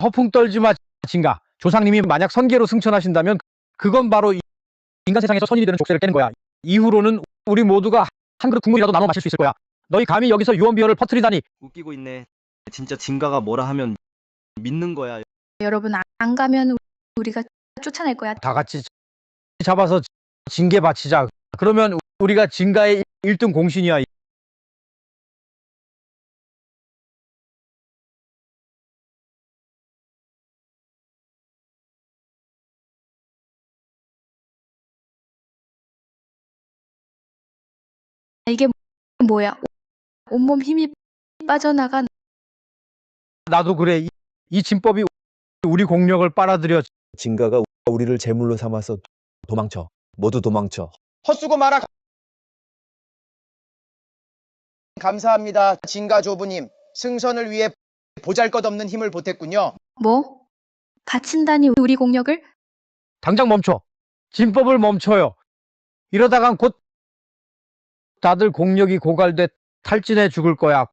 허풍 떨지 마, 진가. 조상님이 만약 선계로 승천하신다면 그건 바로 인간 세상에서 선인이 되는 족쇄를 깨는 거야. 이후로는 우리 모두가 한 그릇 국물이라도 나눠 마실 수 있을 거야. 너희 감히 여기서 유언비어를 퍼뜨리다니. 웃기고 있네. 진짜 진가가 뭐라 하면 믿는 거야. 여러분 안 가면 우리가 쫓아낼 거야. 다 같이 잡아서 징계 바치자. 그러면 우리가 진가의 1등 공신이야. 이게 뭐야? 온몸 힘이 빠져나간. 나도 그래. 이 진법이 우리 공력을 빨아들여. 진가가 우리를 제물로 삼아서 도망쳐. 모두 도망쳐. 헛수고 마라. 감사합니다. 진가조부님. 승선을 위해 보잘것없는 힘을 보탰군요. 뭐? 바친다니 우리 공력을? 당장 멈춰. 진법을 멈춰요. 이러다간 곧 다들 공력이 고갈돼 탈진해 죽을 거야.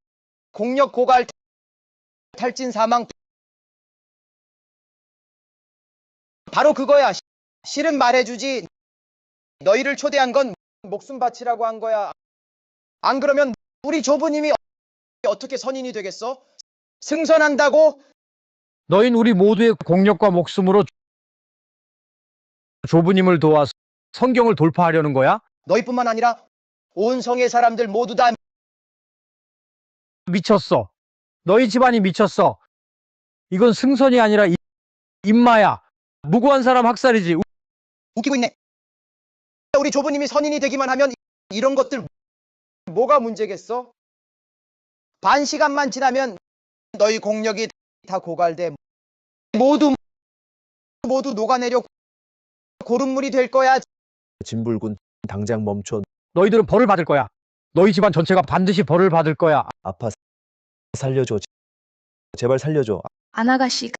공력 고갈, 탈진 사망. 바로 그거야. 실은 말해주지. 너희를 초대한 건 목숨 바치라고 한 거야. 안 그러면 우리 조부님이 어떻게 선인이 되겠어? 승선한다고? 너흰 우리 모두의 공력과 목숨으로 조부님을 도와 성경을 돌파하려는 거야? 너희뿐만 아니라 온 성의 사람들 모두 다 미쳤어. 너희 집안이 미쳤어. 이건 승선이 아니라 임마야. 무고한 사람 학살이지. 웃기고 있네. 우리 조부님이 선인이 되기만 하면 이런 것들 뭐가 문제겠어? 반 시간만 지나면 너희 공력이 다 고갈돼 모두 녹아내려 고름물이 될 거야. 진불군 당장 멈춰. 너희들은 벌을 받을 거야. 너희 집안 전체가 반드시 벌을 받을 거야. 아파. 살려줘. 제발 살려줘. 안아가씨,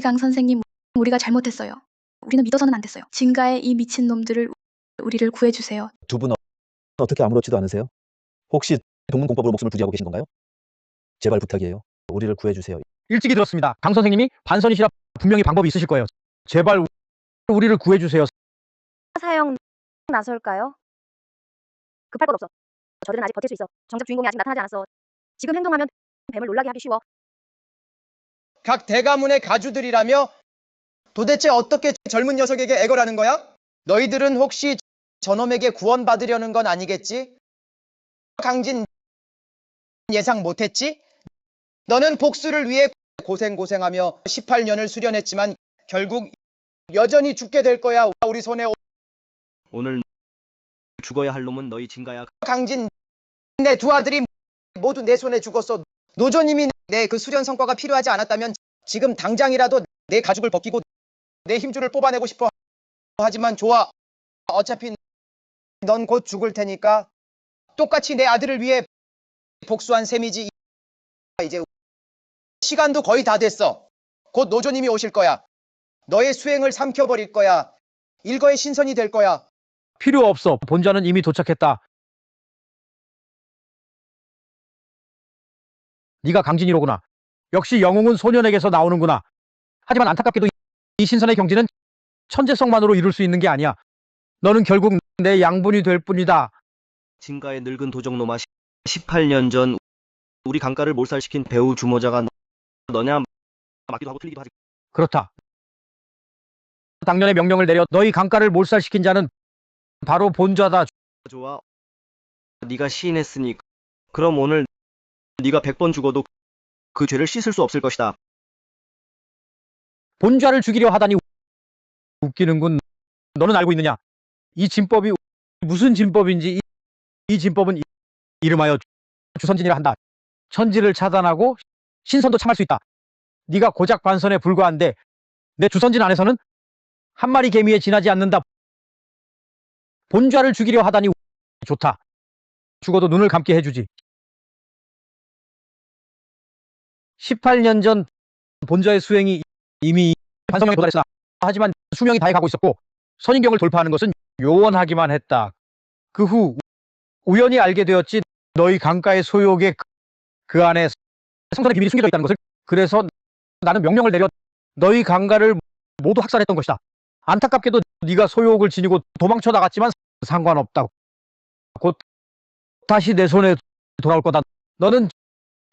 강 선생님, 우리가 잘못했어요. 우리는 믿어서는 안 됐어요. 진가의 이 미친 놈들을 우리를 구해주세요. 두 분 어떻게 아무렇지도 않으세요? 혹시 동문공법으로 목숨을 부지하고 계신 건가요? 제발 부탁이에요. 우리를 구해주세요. 일찍이 들었습니다. 강 선생님이 반선이시라 분명히 방법이 있으실 거예요. 제발 우리를 구해주세요. 사형 나설까요? 급할 것 없어. 저들은 아직 버틸 수 있어. 정작 주인공이 아직 나타나지 않았어. 지금 행동하면 뱀을 놀라게 하기 쉬워. 각 대가문의 가주들이라며 도대체 어떻게 젊은 녀석에게 애걸하는 거야? 너희들은 혹시 저놈에게 구원받으려는 건 아니겠지? 강진 예상 못했지? 너는 복수를 위해 고생하며 18년을 수련했지만 결국 여전히 죽게 될 거야. 우리 손에 오늘 죽어야 할 놈은 너희 진가야. 강진, 내 두 아들이 모두 내 손에 죽었어. 노조님이 내 그 수련 성과가 필요하지 않았다면 지금 당장이라도 내 가죽을 벗기고 내 힘줄을 뽑아내고 싶어. 하지만 좋아. 어차피 넌 곧 죽을 테니까 똑같이 내 아들을 위해 복수한 셈이지. 이제 시간도 거의 다 됐어. 곧 노조님이 오실 거야. 너의 수행을 삼켜버릴 거야. 일거의 신선이 될 거야. 필요 없어. 본자는 이미 도착했다. 네가 강진이로구나. 역시 영웅은 소년에게서 나오는구나. 하지만 안타깝게도 이 신선의 경지는 천재성만으로 이룰 수 있는 게 아니야. 너는 결국 내 양분이 될 뿐이다. 진가의 늙은 도적놈아. 18년 전 우리 강가를 몰살시킨 배우 주모자가 너냐? 맞기도 하고 틀리기도 하지. 그렇다. 당년의 명령을 내려 너희 강가를 몰살시킨 자는 바로 본자다. 좋아. 네가 시인했으니 그럼 오늘 네가 100번 죽어도 그 죄를 씻을 수 없을 것이다. 본좌를 죽이려 하다니 웃기는군. 너는 알고 있느냐? 이 진법이 무슨 진법인지. 이 진법은 이름하여 주선진이라 한다. 천지를 차단하고 신선도 참할 수 있다. 네가 고작 반선에 불과한데 내 주선진 안에서는 한 마리 개미에 지나지 않는다. 본좌를 죽이려 하다니 좋다. 죽어도 눈을 감게 해주지. 18년 전 본좌의 수행이 이미 반성명에 도달했으나 하지만 수명이 다해가고 있었고 선인경을 돌파하는 것은 요원하기만 했다. 그 후 우연히 알게 되었지. 너희 강가의 소욕에 그 안에 성선의 비밀이 숨겨져 있다는 것을. 그래서 나는 명령을 내려 너희 강가를 모두 학살했던 것이다. 안타깝게도 네가 소욕을 지니고 도망쳐 나갔지만 상관없다. 곧 다시 내 손에 돌아올 거다. 너는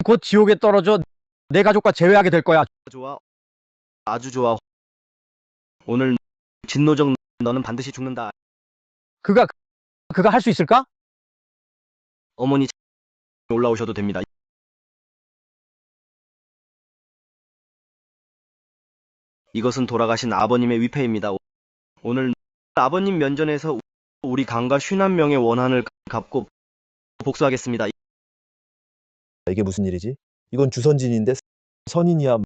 곧 지옥에 떨어져 내 가족과 재회하게 될 거야. 좋아. 아주 좋아. 오늘 진노정 너는 반드시 죽는다. 그가 할 수 있을까? 어머니 올라오셔도 됩니다. 이것은 돌아가신 아버님의 위패입니다. 오늘 아버님 면전에서 우리 강가 51명의 원한을 갚고 복수하겠습니다. 이게 무슨 일이지? 이건 주선진인데 선인이야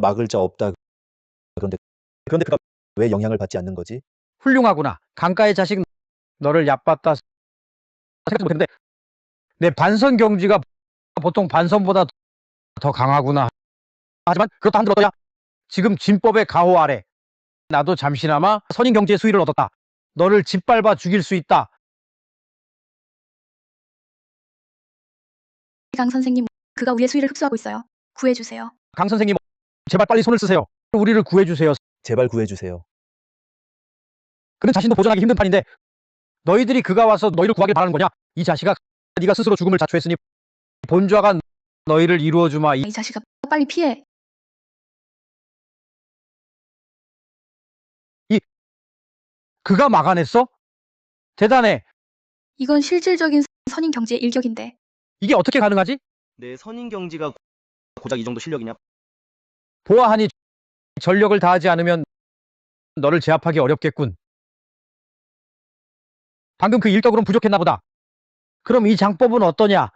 막을 자 없다. 그런데 그가 왜 영향을 받지 않는 거지? 훌륭하구나. 강가의 자식 너를 얕봤다 생각도 못했는데 내 반선 경지가 보통 반선보다 더 강하구나. 하지만 그것도 한들 어떠냐? 지금 진법의 가호 아래 나도 잠시나마 선인 경지의 수위를 얻었다. 너를 짓밟아 죽일 수 있다. 강 선생님, 그가 우리의 수위를 흡수하고 있어요. 구해주세요. 강 선생님, 제발 빨리 손을 쓰세요. 우리를 구해주세요. 제발 구해주세요. 그는 자신도 보존하기 힘든 판인데 너희들이 그가 와서 너희를 구하길 바라는 거냐? 이 자식아, 네가 스스로 죽음을 자초했으니 본좌가 너희를 이루어주마. 이 자식아, 빨리 피해. 그가 막아냈어? 대단해. 이건 실질적인 선인 경지의 일격인데. 이게 어떻게 가능하지? 내 선인 경지가 고작 이 정도 실력이냐? 보아하니 전력을 다하지 않으면 너를 제압하기 어렵겠군. 방금 그 일격으로는 부족했나 보다. 그럼 이 장법은 어떠냐?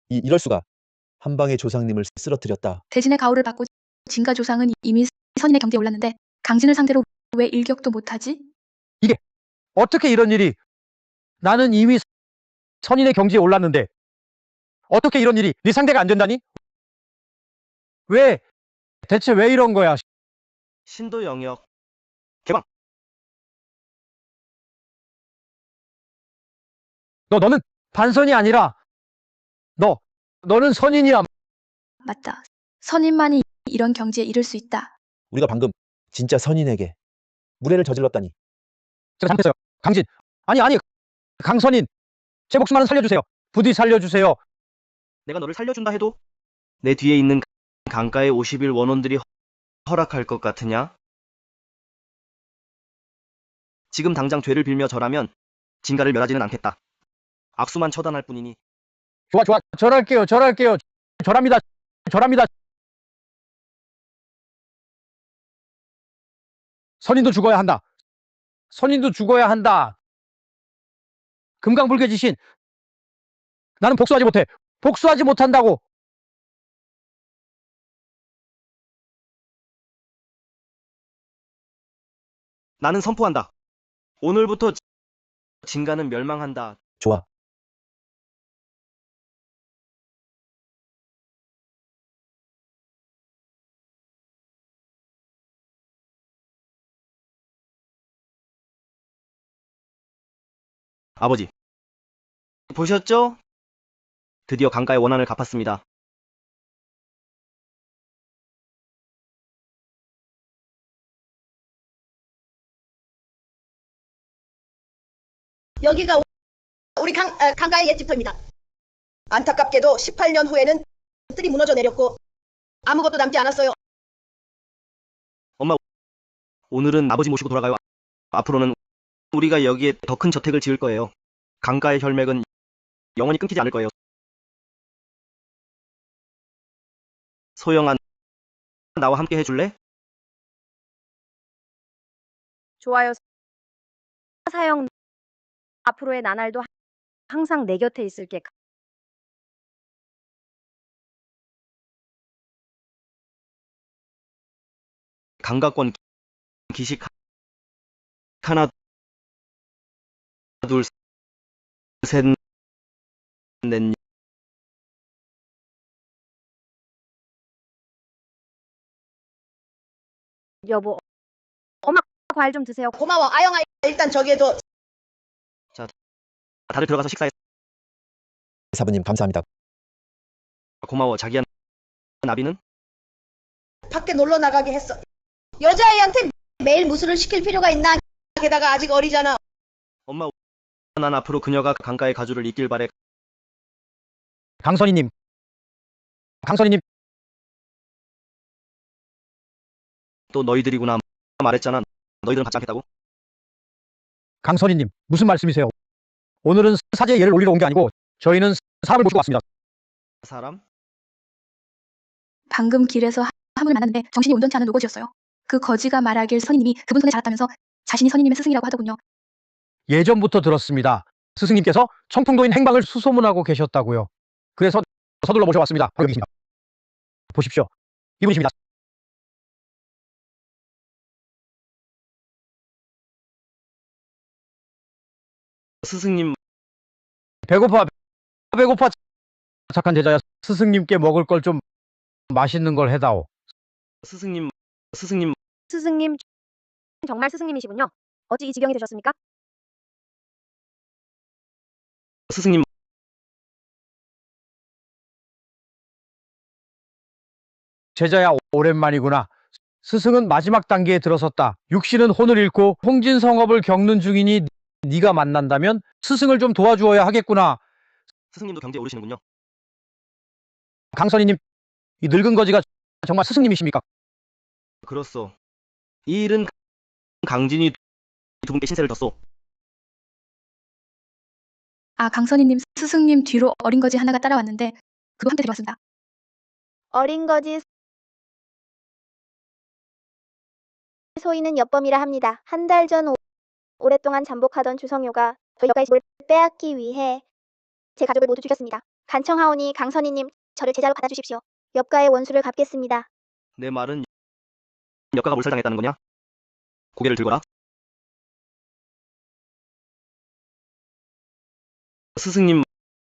이럴 수가. 한 방에 조상님을 쓰러뜨렸다. 대신에 가호를 받고 진가 조상은 이미 선인의 경지에 올랐는데 강진을 상대로 왜 일격도 못하지? 어떻게 이런 일이? 나는 이미 선인의 경지에 올랐는데 어떻게 이런 일이 네 상대가 안 된다니? 왜? 대체 왜 이런 거야? 신도 영역 개방. 너는 반선이 아니라 너는 선인이야. 맞다. 선인만이 이런 경지에 이를 수 있다. 우리가 방금 진짜 선인에게 무례를 저질렀다니. 제가 잘못했어요. 강진. 아니 강선인. 제 목숨만은 살려주세요. 부디 살려주세요. 내가 너를 살려준다 해도 내 뒤에 있는 강가의 50일 원원들이 허락할 것 같으냐? 지금 당장 죄를 빌며 절하면 진가를 멸하지는 않겠다. 악수만 처단할 뿐이니. 좋아. 절할게요. 절합니다. 선인도 죽어야 한다. 금강불개지신. 나는 복수하지 못해. 복수하지 못한다고. 나는 선포한다. 오늘부터 진가는 멸망한다. 좋아. 아버지, 보셨죠? 드디어 강가의 원한을 갚았습니다. 여기가 우리 강가의 옛집터입니다. 안타깝게도 18년 후에는 뜰이 무너져 내렸고 아무것도 남지 않았어요. 엄마, 오늘은 아버지 모시고 돌아가요. 앞으로는 우리가 여기에 더 큰 저택을 지을 거예요. 강가의 혈맥은 영원히 끊기지 않을 거예요. 소영아, 나와 함께 해줄래? 좋아요. 사영, 앞으로의 나날도 항상 내 곁에 있을게. 강가권 기식 하나, 둘, 셋, 넷. 여보, 엄마 과일 좀 드세요. 고마워. 아영아, 일단 저기에도 다들 들어가서 식사해. 사부님 감사합니다. 고마워. 자기야, 나비는? 밖에 놀러 나가게 했어. 여자아이한테 매일 무술을 시킬 필요가 있나? 게다가 아직 어리잖아. 엄마, 난 앞으로 그녀가 강가의 가주를 잇길 바래. 강선인님. 또 너희들이구나. 말했잖아. 너희들은 받지 않겠다고? 강선희님, 무슨 말씀이세요? 오늘은 사제 예를 올리러 온 게 아니고 저희는 사람을 모시고 왔습니다. 사람? 방금 길에서 한 분을 만났는데 정신이 온전치 않은 노것이었어요. 그 거지가 말하길 선희님이 그분 손에 자랐다면서 자신이 선희님의 스승이라고 하더군요. 예전부터 들었습니다. 스승님께서 청풍도인 행방을 수소문하고 계셨다고요. 그래서 서둘러 모셔왔습니다. 바로 여기 있습니다. 보십시오. 이분이십니다. 스승님, 배고파, 배고파. 착한 제자야. 스승님께 먹을 걸 좀 맛있는 걸 해다오. 스승님, 스승님, 정말 스승님이시군요. 어찌 이 지경이 되셨습니까? 스승님. 제자야, 오랜만이구나. 스승은 마지막 단계에 들어섰다. 육신은 혼을 잃고 홍진성업을 겪는 중이니 네가 만난다면 스승을 좀 도와주어야 하겠구나. 스승님도 경제에 오르시는군요. 강선희님, 이 늙은 거지가 정말 스승님이십니까? 그렇소. 이 일은 강진이 두 분께 신세를 졌소. 아, 강선희님, 스승님 뒤로 어린 거지 하나가 따라왔는데 그도 함께 데려왔습니다. 어린 거지 소희는 여범이라 합니다. 한 달 전 오랫동안 잠복하던 주성요가 저희 여가의 집을 빼앗기 위해 제 가족을 모두 죽였습니다. 간청하오니 강선희님 저를 제자로 받아주십시오. 엽가의 원수를 갚겠습니다. 내 말은 역가가 몰살당했다는 거냐? 고개를 들거라. 스승님,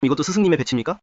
이것도 스승님의 배치입니까?